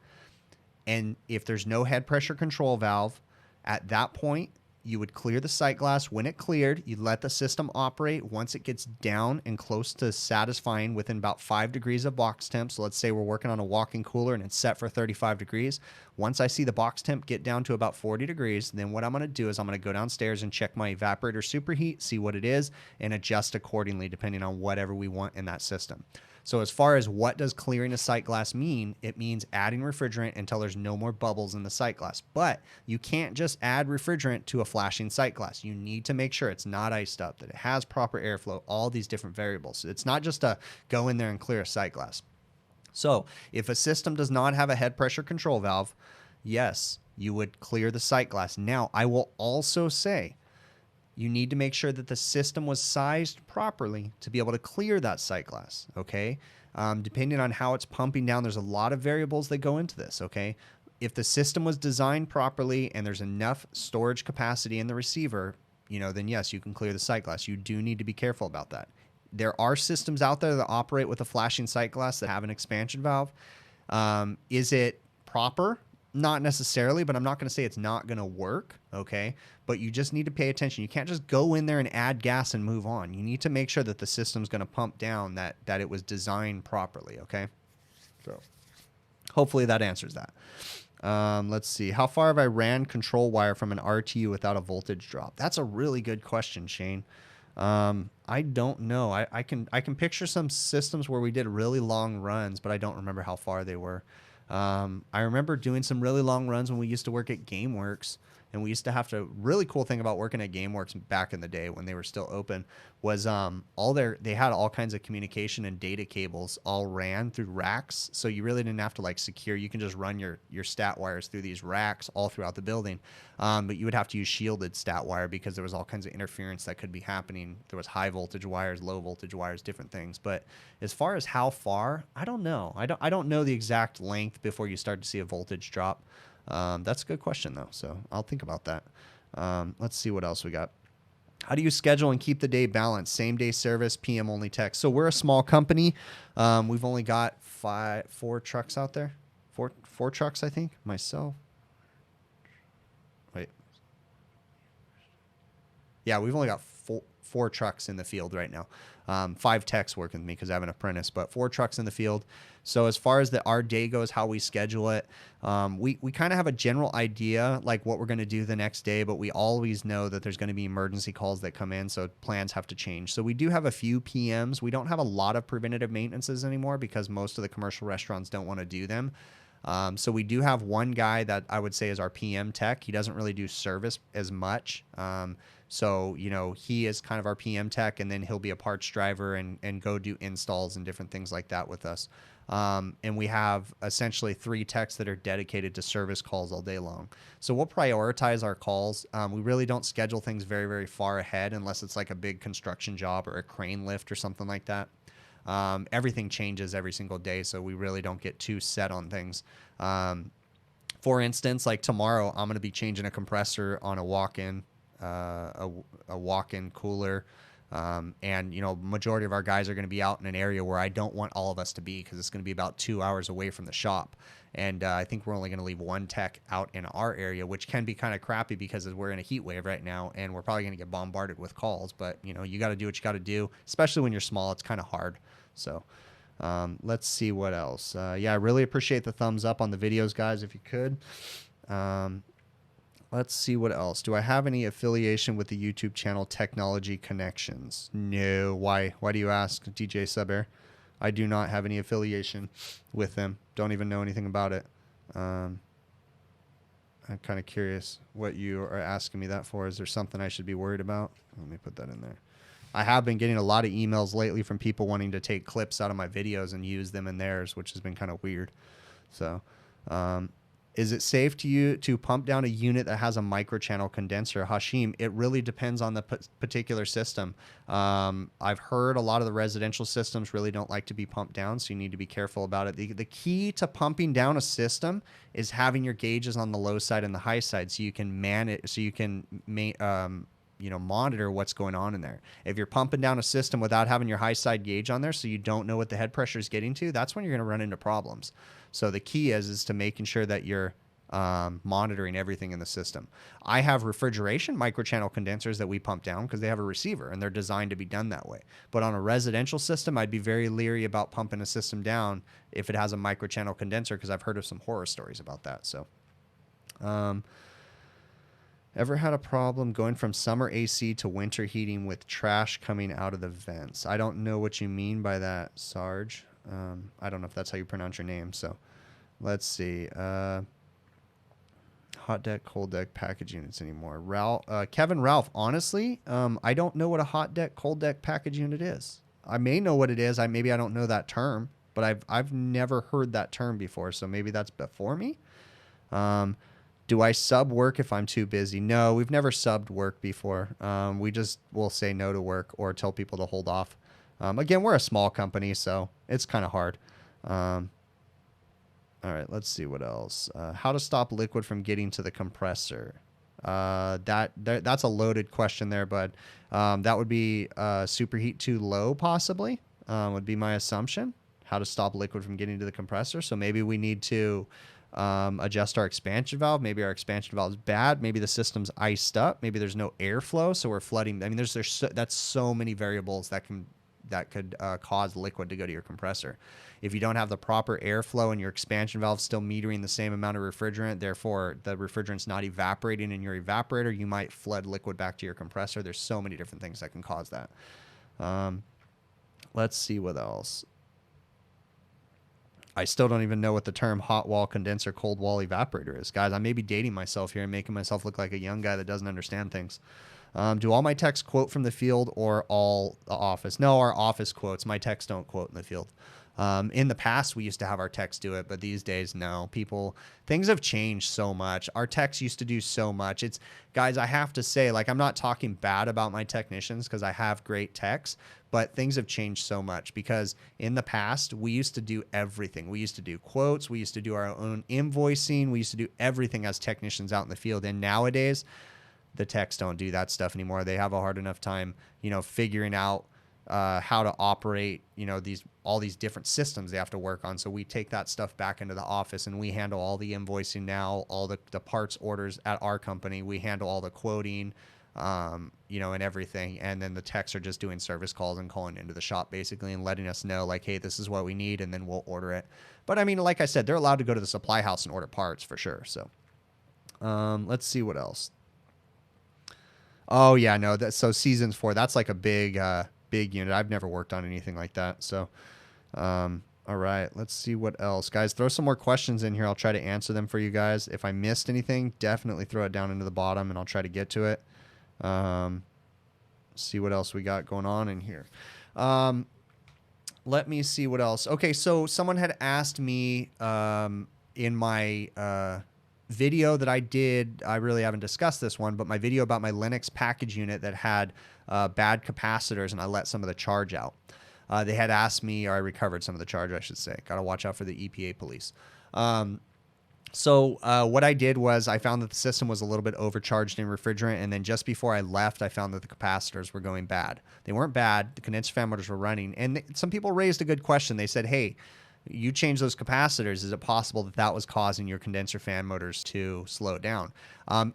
And if there's no head pressure control valve, at that point, you would clear the sight glass. When it cleared, you'd let the system operate. Once it gets down and close to satisfying within about 5 degrees of box temp, so let's say we're working on a walk-in cooler and it's set for 35 degrees. Once I see the box temp get down to about 40 degrees, then what I'm going to do is I'm going to go downstairs and check my evaporator superheat, see what it is, and adjust accordingly depending on whatever we want in that system. So as far as what does clearing a sight glass mean, it means adding refrigerant until there's no more bubbles in the sight glass. But you can't just add refrigerant to a flashing sight glass. You need to make sure it's not iced up, that it has proper airflow, all these different variables. It's not just a go in there and clear a sight glass. So if a system does not have a head pressure control valve, yes, you would clear the sight glass. Now, I will also say, you need to make sure that the system was sized properly to be able to clear that sight glass, okay? Depending on how it's pumping down, there's a lot of variables that go into this, okay? If the system was designed properly and there's enough storage capacity in the receiver, you know, then yes, you can clear the sight glass. You do need to be careful about that. There are systems out there that operate with a flashing sight glass that have an expansion valve. Is it proper? Not necessarily, but I'm not going to say it's not going to work, okay? But you just need to pay attention. You can't just go in there and add gas and move on. You need to make sure that the system's going to pump down, that it was designed properly, okay? So hopefully that answers that. Let's see. How far have I ran control wire from an RTU without a voltage drop? That's a really good question, Shane. I don't know. I can picture some systems where we did really long runs, but I don't remember how far they were. I remember doing some really long runs when we used to work at GameWorks, and we used to have to. Really cool thing about working at GameWorks back in the day when they were still open was they had all kinds of communication and data cables all ran through racks, so you really didn't have to like secure. You can just run your stat wires through these racks all throughout the building, but you would have to use shielded stat wire because there was all kinds of interference that could be happening. There was high voltage wires, low voltage wires, different things. But as far as how far, I don't know. I don't know the exact length before you start to see a voltage drop. That's a good question, though, so I'll think about that. Let's see what else we got. How do you schedule and keep the day balanced? Same day service, PM only tech. So we're a small company. We've only got four trucks out there. Four trucks, I think. Myself. Wait. Yeah, we've only got four trucks in the field right now. 5 techs working with me because I have an apprentice, but 4 trucks in the field. So as far as our day goes, how we schedule it, we kind of have a general idea like what we're going to do the next day, but we always know that there's going to be emergency calls that come in, so plans have to change. So we do have a few PMs. We don't have a lot of preventative maintenances anymore because most of the commercial restaurants don't want to do them. So we do have one guy that I would say is our PM tech. He doesn't really do service as much. So, you know, he is kind of our PM tech, and then he'll be a parts driver and go do installs and different things like that with us. And we have essentially 3 techs that are dedicated to service calls all day long. So we'll prioritize our calls. We really don't schedule things very, very far ahead unless it's like a big construction job or a crane lift or something like that. Everything changes every single day, so we really don't get too set on things. For instance, like tomorrow, I'm going to be changing a compressor on a walk-in cooler. And, you know, majority of our guys are going to be out in an area where I don't want all of us to be because it's going to be about 2 hours away from the shop. And I think we're only going to leave 1 tech out in our area, which can be kind of crappy because we're in a heat wave right now and we're probably going to get bombarded with calls. But, you know, you got to do what you got to do, especially when you're small. It's kind of hard. So let's see what else. Yeah, I really appreciate the thumbs up on the videos, guys, if you could. Let's see what else. Do I have any affiliation with the YouTube channel Technology Connections? No. Why? Why do you ask, DJ Subair? I do not have any affiliation with them. Don't even know anything about it. I'm kind of curious what you are asking me that for. Is there something I should be worried about? Let me put that in there. I have been getting a lot of emails lately from people wanting to take clips out of my videos and use them in theirs, which has been kind of weird. So, is it safe to pump down a unit that has a microchannel condenser? Hashim, it really depends on the particular system. I've heard a lot of the residential systems really don't like to be pumped down, so you need to be careful about it. The key to pumping down a system is having your gauges on the low side and the high side, so you can monitor what's going on in there. If you're pumping down a system without having your high side gauge on there, so you don't know what the head pressure is getting to, that's when you're going to run into problems. So the key is to making sure that you're monitoring everything in the system. I have refrigeration microchannel condensers that we pump down because they have a receiver and they're designed to be done that way. But on a residential system, I'd be very leery about pumping a system down if it has a microchannel condenser because I've heard of some horror stories about that. So, ever had a problem going from summer AC to winter heating with trash coming out of the vents? I don't know what you mean by that, Sarge. I don't know if that's how you pronounce your name. So let's see. Hot deck, cold deck package units anymore. Kevin Ralph, honestly, I don't know what a hot deck, cold deck package unit is. I may know what it is. Maybe I don't know that term, but I've never heard that term before. So maybe that's before me. Do I sub work if I'm too busy? No, we've never subbed work before. We just will say no to work or tell people to hold off. Again, we're a small company, so it's kind of hard. All right, let's see what else. How to stop liquid from getting to the compressor. That's a loaded question there, but that would be superheat too low, possibly, would be my assumption. How to stop liquid from getting to the compressor. So maybe we need to adjust our expansion valve. Maybe our expansion valve is bad. Maybe the system's iced up. Maybe there's no airflow, so we're flooding. I mean, that's so many variables that could cause liquid to go to your compressor. If you don't have the proper airflow and your expansion valve still metering the same amount of refrigerant, therefore the refrigerant's not evaporating in your evaporator, you might flood liquid back to your compressor. There's so many different things that can cause that. Let's see what else. I still don't even know what the term hot wall condenser, cold wall evaporator is. Guys, I may be dating myself here and making myself look like a young guy that doesn't understand things. Do all my techs quote from the field or all the office? No, our office quotes. My techs don't quote in the field. In the past, we used to have our techs do it, but these days, no. Things have changed so much. Our techs used to do so much. Guys, I have to say, like, I'm not talking bad about my technicians because I have great techs, but things have changed so much because in the past, we used to do everything. We used to do quotes. We used to do our own invoicing. We used to do everything as technicians out in the field. And nowadays, the techs don't do that stuff anymore. They have a hard enough time, figuring out how to operate, all these different systems they have to work on. So we take that stuff back into the office and we handle all the invoicing now, all the parts orders at our company. We handle all the quoting, and everything. And then the techs are just doing service calls and calling into the shop basically and letting us know like, hey, this is what we need. And then we'll order it. But I mean, like I said, they're allowed to go to the supply house and order parts for sure. So let's see what else. Oh yeah, no, so seasons 4, that's like a big unit. I've never worked on anything like that. So, all right, let's see what else. Guys, throw some more questions in here. I'll try to answer them for you guys. If I missed anything, definitely throw it down into the bottom and I'll try to get to it. See what else we got going on in here. Let me see what else. Okay, so someone had asked me in my video that I did, I really haven't discussed this one, but my video about my Linux package unit that had bad capacitors and I let some of the charge out. They had asked me, or I recovered some of the charge, I should say. Got to watch out for the EPA police. So what I did was I found that the system was a little bit overcharged in refrigerant, and then just before I left, I found that the capacitors were going bad. They weren't bad. The condenser fan motors were running. And some people raised a good question. They said, hey, you changed those capacitors. Is it possible that that was causing your condenser fan motors to slow down?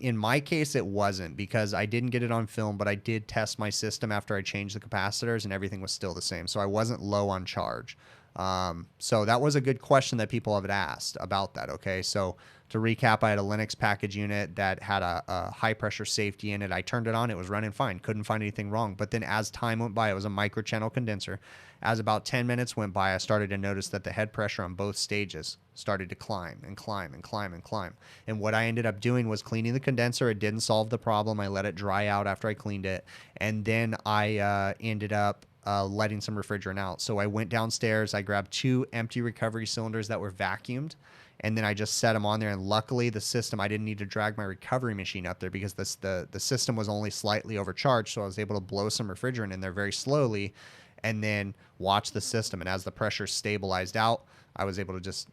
In my case, it wasn't because I didn't get it on film, but I did test my system after I changed the capacitors and everything was still the same. So I wasn't low on charge. So that was a good question that people have asked about that. Okay. So to recap, I had a Linux package unit that had a high pressure safety in it. I turned it on. It was running fine. Couldn't find anything wrong. But then as time went by, it was a micro channel condenser. As about 10 minutes went by, I started to notice that the head pressure on both stages started to climb and climb and climb and climb. And what I ended up doing was cleaning the condenser. It didn't solve the problem. I let it dry out after I cleaned it. And then I ended up letting some refrigerant out. So I went downstairs. I grabbed 2 empty recovery cylinders that were vacuumed. And then I just set them on there. And luckily, the system, I didn't need to drag my recovery machine up there because the system was only slightly overcharged. So I was able to blow some refrigerant in there very slowly and then watch the system. And as the pressure stabilized out, I was able to just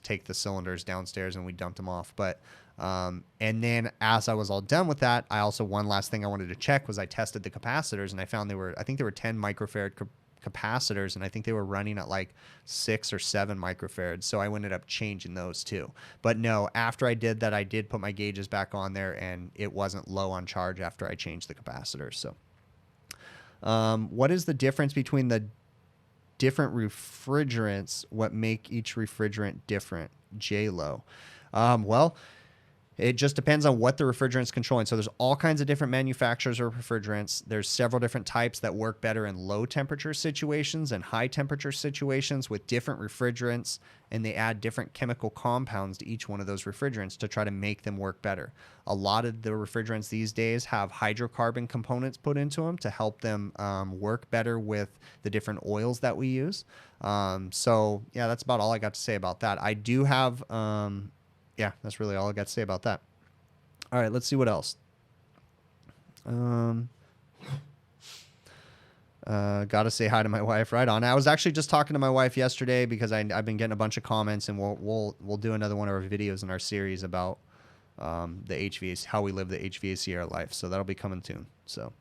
take the cylinders downstairs and we dumped them off. But and then as I was all done with that, one last thing I wanted to check was I tested the capacitors and I found I think they were 10 microfarad capacitors, and I think they were running at like 6 or 7 microfarads. So I ended up changing those too. But no, after I did that, I did put my gauges back on there and it wasn't low on charge after I changed the capacitors. So what is the difference between the different refrigerants? What make each refrigerant different? J-Lo. Well, it just depends on what the refrigerant's controlling. So there's all kinds of different manufacturers of refrigerants. There's several different types that work better in low temperature situations and high temperature situations with different refrigerants, and they add different chemical compounds to each one of those refrigerants to try to make them work better. A lot of the refrigerants these days have hydrocarbon components put into them to help them work better with the different oils that we use. So yeah, that's about all I got to say about that. I do have... yeah, that's really all I got to say about that. All right, let's see what else. Gotta say hi to my wife. Right on. I was actually just talking to my wife yesterday because I've been getting a bunch of comments, and we'll do another one of our videos in our series about the HVAC, how we live the HVAC our life. So that'll be coming soon. So,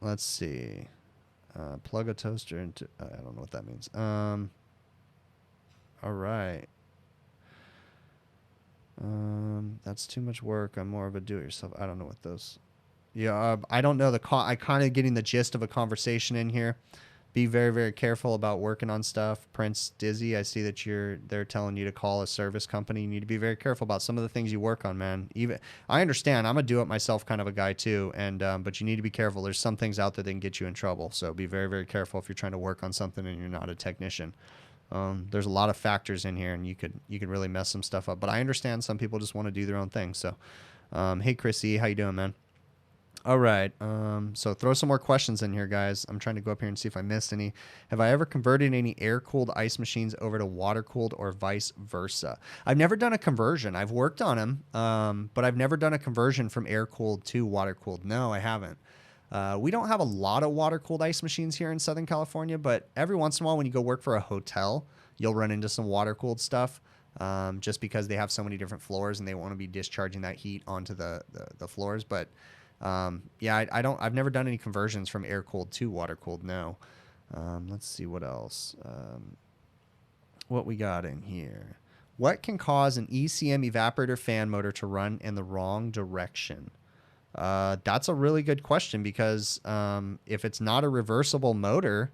let's see. Plug a toaster into. I don't know what that means. All right. That's too much work. I'm more of a do-it-yourself. I don't know what those. Yeah, I don't know I kind of getting the gist of a conversation in here. Be very, very careful about working on stuff. Prince Dizzy, I see that they're telling you to call a service company. You need to be very careful about some of the things you work on, man. Even I understand. I'm a do-it-myself kind of a guy too, and but you need to be careful. There's some things out there that can get you in trouble. So be very, very careful if you're trying to work on something and you're not a technician. There's a lot of factors in here, and you could really mess some stuff up. But I understand some people just want to do their own thing. So, hey, Chrissy, how you doing, man? All right. So throw some more questions in here, guys. I'm trying to go up here and see if I missed any. Have I ever converted any air-cooled ice machines over to water-cooled or vice versa? I've never done a conversion. I've worked on them, but I've never done a conversion from air-cooled to water-cooled. No, I haven't. We don't have a lot of water-cooled ice machines here in Southern California, but every once in a while when you go work for a hotel, you'll run into some water-cooled stuff just because they have so many different floors and they want to be discharging that heat onto the floors. But yeah, I've never done any conversions from air-cooled to water-cooled, no. Let's see what else. What we got in here. What can cause an ECM evaporator fan motor to run in the wrong direction? That's a really good question because if it's not a reversible motor,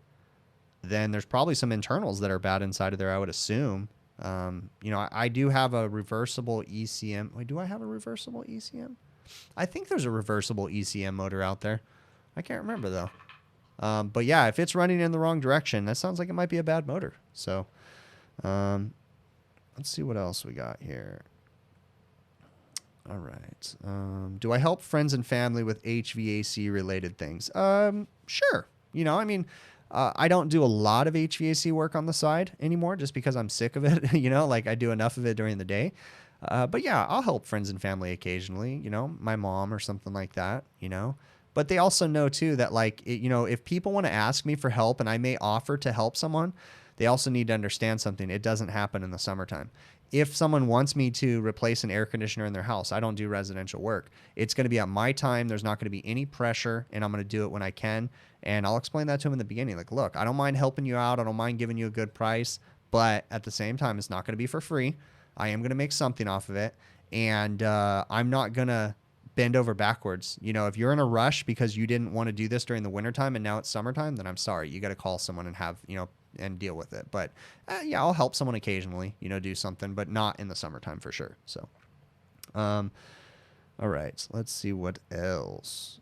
then there's probably some internals that are bad inside of there, I would assume. You know, I do have a reversible ECM. Wait, do I have a reversible ECM? I think there's a reversible ECM motor out there. I can't remember, though. But yeah, if it's running in the wrong direction, that sounds like it might be a bad motor. So let's see what else we got here. All right. Do I help friends and family with HVAC related things? Sure. You know, I mean, I don't do a lot of HVAC work on the side anymore just because I'm sick of it. You know, like I do enough of it during the day. But yeah, I'll help friends and family occasionally, you know, my mom or something like that, you know. But they also know too that like, you know, if people want to ask me for help and I may offer to help someone, they also need to understand something. It doesn't happen in the summertime. If someone wants me to replace an air conditioner in their house, I don't do residential work. It's going to be at my time. There's not going to be any pressure, and I'm going to do it when I can. And I'll explain that to them in the beginning. Like, look, I don't mind helping you out. I don't mind giving you a good price. But at the same time, it's not going to be for free. I am going to make something off of it. And I'm not going to bend over backwards. You know, if you're in a rush because you didn't want to do this during the wintertime and now it's summertime, then I'm sorry. You got to call someone and have, you know, and deal with it. But yeah, I'll help someone occasionally, you know, do something, but not in the summertime for sure. So, all right, let's see what else.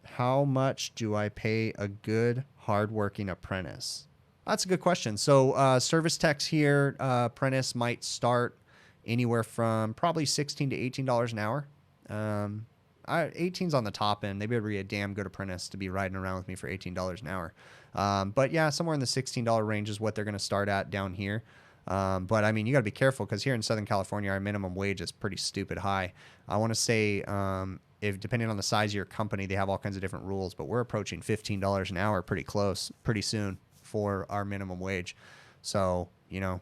How much do I pay a good, hardworking apprentice? That's a good question. So, service techs here, apprentice might start anywhere from probably $16 to $18 an hour. 18's on the top end. They better be a damn good apprentice to be riding around with me for $18 an hour. But yeah, somewhere in the $16 range is what they're going to start at down here. But I mean, you got to be careful because here in Southern California, our minimum wage is pretty stupid high. I want to say, if depending on the size of your company, they have all kinds of different rules, but we're approaching $15 an hour pretty close, pretty soon for our minimum wage. So, you know,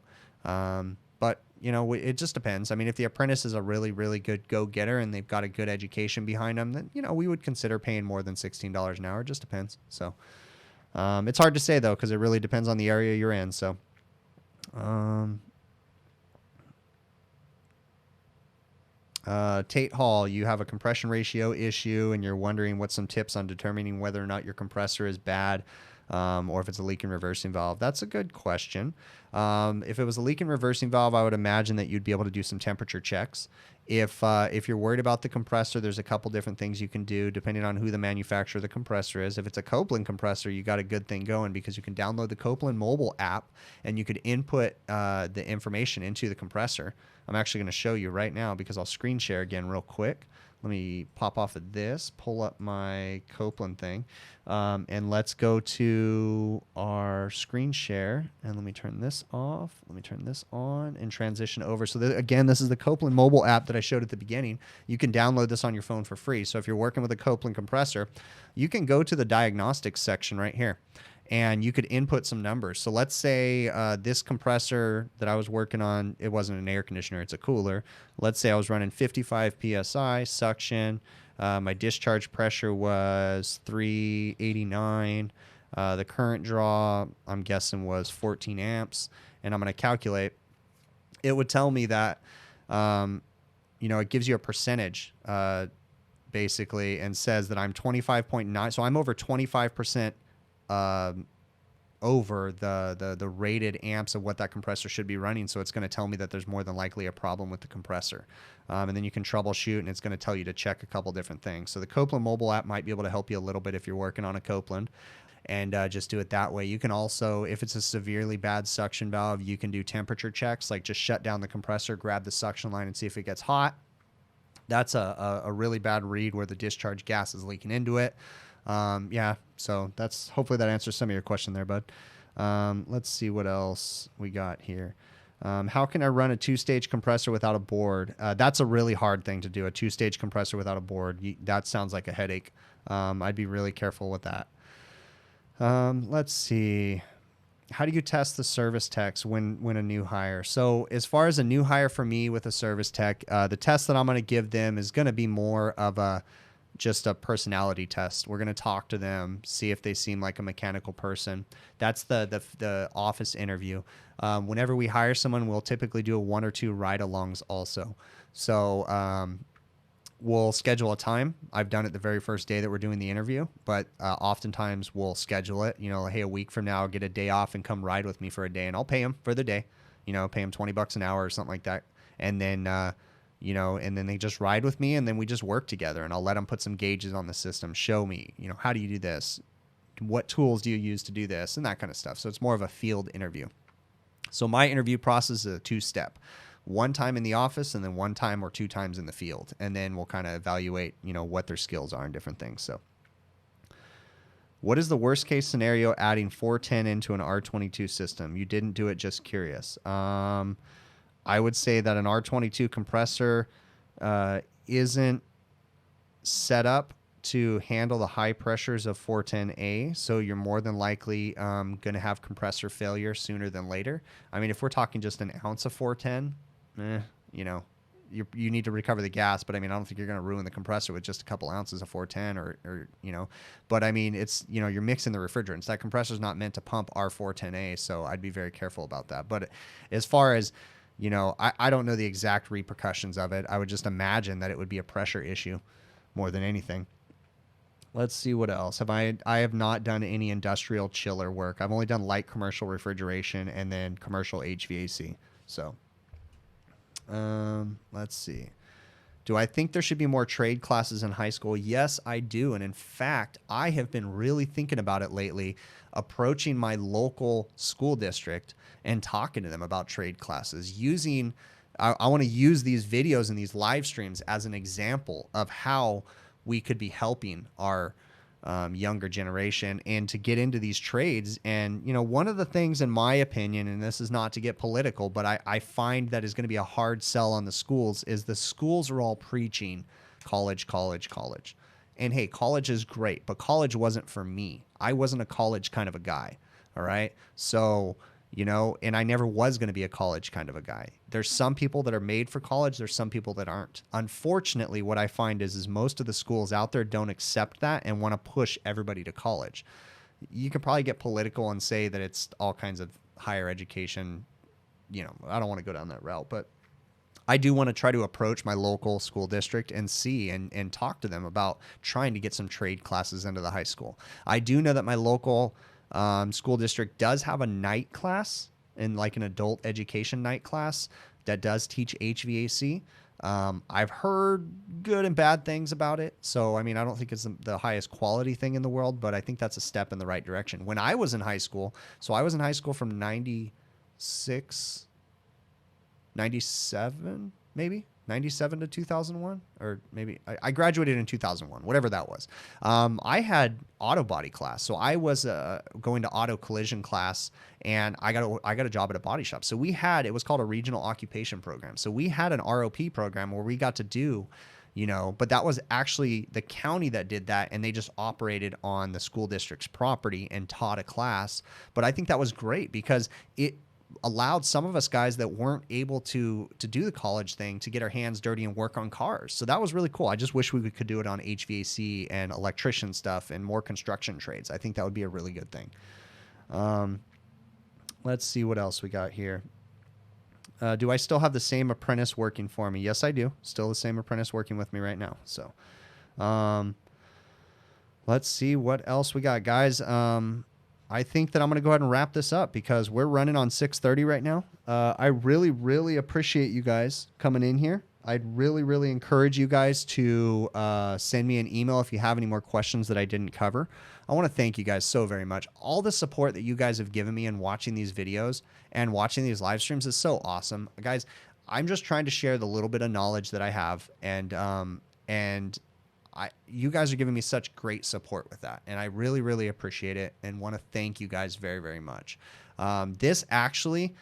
but you know, it just depends. I mean, if the apprentice is a really, really good go-getter and they've got a good education behind them, then, you know, we would consider paying more than $16 an hour. It just depends. So, it's hard to say though, because it really depends on the area you're in. So, Tate Hall, you have a compression ratio issue and you're wondering what's some tips on determining whether or not your compressor is bad, or if it's a leak and reversing valve. That's a good question. If it was a leak and reversing valve, I would imagine that you'd be able to do some temperature checks. If you're worried about the compressor, there's a couple different things you can do depending on who the manufacturer of the compressor is. If it's a Copeland compressor, you got a good thing going because you can download the Copeland mobile app and you could input the information into the compressor. I'm actually going to show you right now because I'll screen share again real quick. Let me pop off of this, pull up my Copeland thing, and let's go to our screen share. And let me turn this off. Let me turn this on and transition over. So again, this is the Copeland mobile app that I showed at the beginning. You can download this on your phone for free. So if you're working with a Copeland compressor, you can go to the diagnostics section right here, and you could input some numbers. So let's say this compressor that I was working on, it wasn't an air conditioner, it's a cooler. Let's say I was running 55 PSI suction. My discharge pressure was 389. The current draw, I'm guessing, was 14 amps. And I'm going to calculate. It would tell me that, it gives you a percentage, basically, and says that I'm 25.9. So I'm over 25%. Over the rated amps of what that compressor should be running. So it's going to tell me that there's more than likely a problem with the compressor. And then you can troubleshoot, and it's going to tell you to check a couple different things. So the Copeland mobile app might be able to help you a little bit if you're working on a Copeland, and just do it that way. You can also, if it's a severely bad suction valve, you can do temperature checks, like just shut down the compressor, grab the suction line, and see if it gets hot. That's a really bad read where the discharge gas is leaking into it. Yeah, so hopefully that answers some of your question there, bud. Let's see what else we got here. How can I run a 2-stage compressor without a board? That's a really hard thing to do, a 2-stage compressor without a board. That sounds like a headache. I'd be really careful with that. Let's see. How do you test the service techs when a new hire? So as far as a new hire for me with a service tech, the test that I'm going to give them is going to be more of just a personality test. We're going to talk to them, see if they seem like a mechanical person. That's the office interview. Whenever we hire someone, we'll typically do a 1 or 2 ride-alongs also. So we'll schedule a time. I've done it the very first day that we're doing the interview, but oftentimes we'll schedule it. Hey, a week from now, get a day off and come ride with me for a day, and I'll pay them for the day. Pay them $20 an hour or something like that, and then and then they just ride with me, and then we just work together, and I'll let them put some gauges on the system, show me, how do you do this? What tools do you use to do this? And that kind of stuff. So it's more of a field interview. So my interview process is a 2-step. 1 time in the office, and then 1 time or 2 times in the field. And then we'll kind of evaluate, what their skills are and different things. So what is the worst case scenario adding 410 into an R22 system? You didn't do it, just curious. I would say that an R22 compressor isn't set up to handle the high pressures of 410A, so you're more than likely going to have compressor failure sooner than later. I mean, if we're talking just an ounce of 410, you need to recover the gas, but I mean, I don't think you're going to ruin the compressor with just a couple ounces of 410 or but I mean, it's, you're mixing the refrigerants. That compressor is not meant to pump R410A, so I'd be very careful about that. But as far as, I don't know the exact repercussions of it. I would just imagine that it would be a pressure issue more than anything. Let's see what else. I have not done any industrial chiller work. I've only done light commercial refrigeration and then commercial HVAC. So let's see. Do I think there should be more trade classes in high school? Yes, I do. And in fact, I have been really thinking about it lately, approaching my local school district and talking to them about trade classes. I want to use these videos and these live streams as an example of how we could be helping our younger generation and to get into these trades. And, one of the things, in my opinion, and this is not to get political, but I find that is going to be a hard sell on the schools, is the schools are all preaching college, college, college. And hey, college is great, but college wasn't for me. I wasn't a college kind of a guy. All right. So, and I never was going to be a college kind of a guy. There's some people that are made for college. There's some people that aren't. Unfortunately, what I find is most of the schools out there don't accept that and want to push everybody to college. You could probably get political and say that it's all kinds of higher education. I don't want to go down that route, but I do want to try to approach my local school district and see and talk to them about trying to get some trade classes into the high school. I do know that my local school district does have a night class, and like an adult education night class that does teach HVAC. I've heard good and bad things about it. So, I mean, I don't think it's the highest quality thing in the world, but I think that's a step in the right direction. When I was in high school, so I was in high school from 96 97, maybe 97 to 2001, or maybe I graduated in 2001, whatever that was. I had auto body class, so I was going to auto collision class, and I got a job at a body shop. So it was called a regional occupation program. So we had an ROP program where we got to do, but that was actually the county that did that, and they just operated on the school district's property and taught a class. But I think that was great because it allowed some of us guys that weren't able to do the college thing to get our hands dirty and work on cars. So that was really cool. I just wish we could do it on HVAC and electrician stuff and more construction trades. I think that would be a really good thing. Let's see what else we got here. Do I still have the same apprentice working for me? Yes, I do. Still the same apprentice working with me right now. So let's see what else we got, guys. I think that I'm going to go ahead and wrap this up because we're running on 6:30 right now. I really, really appreciate you guys coming in here. I'd really, really encourage you guys to send me an email if you have any more questions that I didn't cover. I want to thank you guys so very much. All the support that you guys have given me in watching these videos and watching these live streams is so awesome. Guys, I'm just trying to share the little bit of knowledge that I have, and you guys are giving me such great support with that, and I really, really appreciate it and want to thank you guys very, very much. This actually,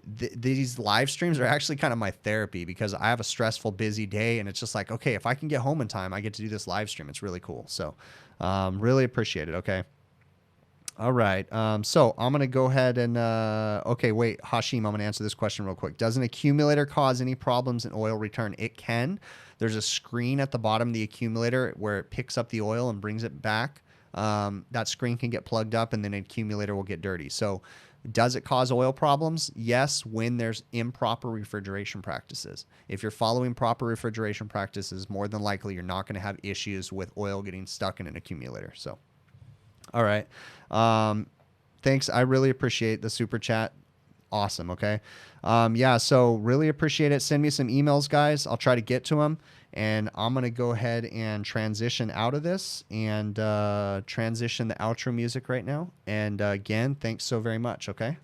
these live streams are actually kind of my therapy because I have a stressful, busy day, and it's just like, okay, if I can get home in time, I get to do this live stream. It's really cool. So really appreciate it. Okay. All right. So I'm going to go ahead and, okay, wait, Hashim, I'm going to answer this question real quick. Does an accumulator cause any problems in oil return? It can. There's a screen at the bottom of the accumulator where it picks up the oil and brings it back. That screen can get plugged up and then an accumulator will get dirty. So does it cause oil problems? Yes, when there's improper refrigeration practices. If you're following proper refrigeration practices, more than likely you're not going to have issues with oil getting stuck in an accumulator. So, all right. Thanks. I really appreciate the super chat. Awesome. Okay. Yeah. So really appreciate it. Send me some emails, guys. I'll try to get to them, and I'm going to go ahead and transition out of this and, transition the outro music right now. And, again, thanks so very much. Okay.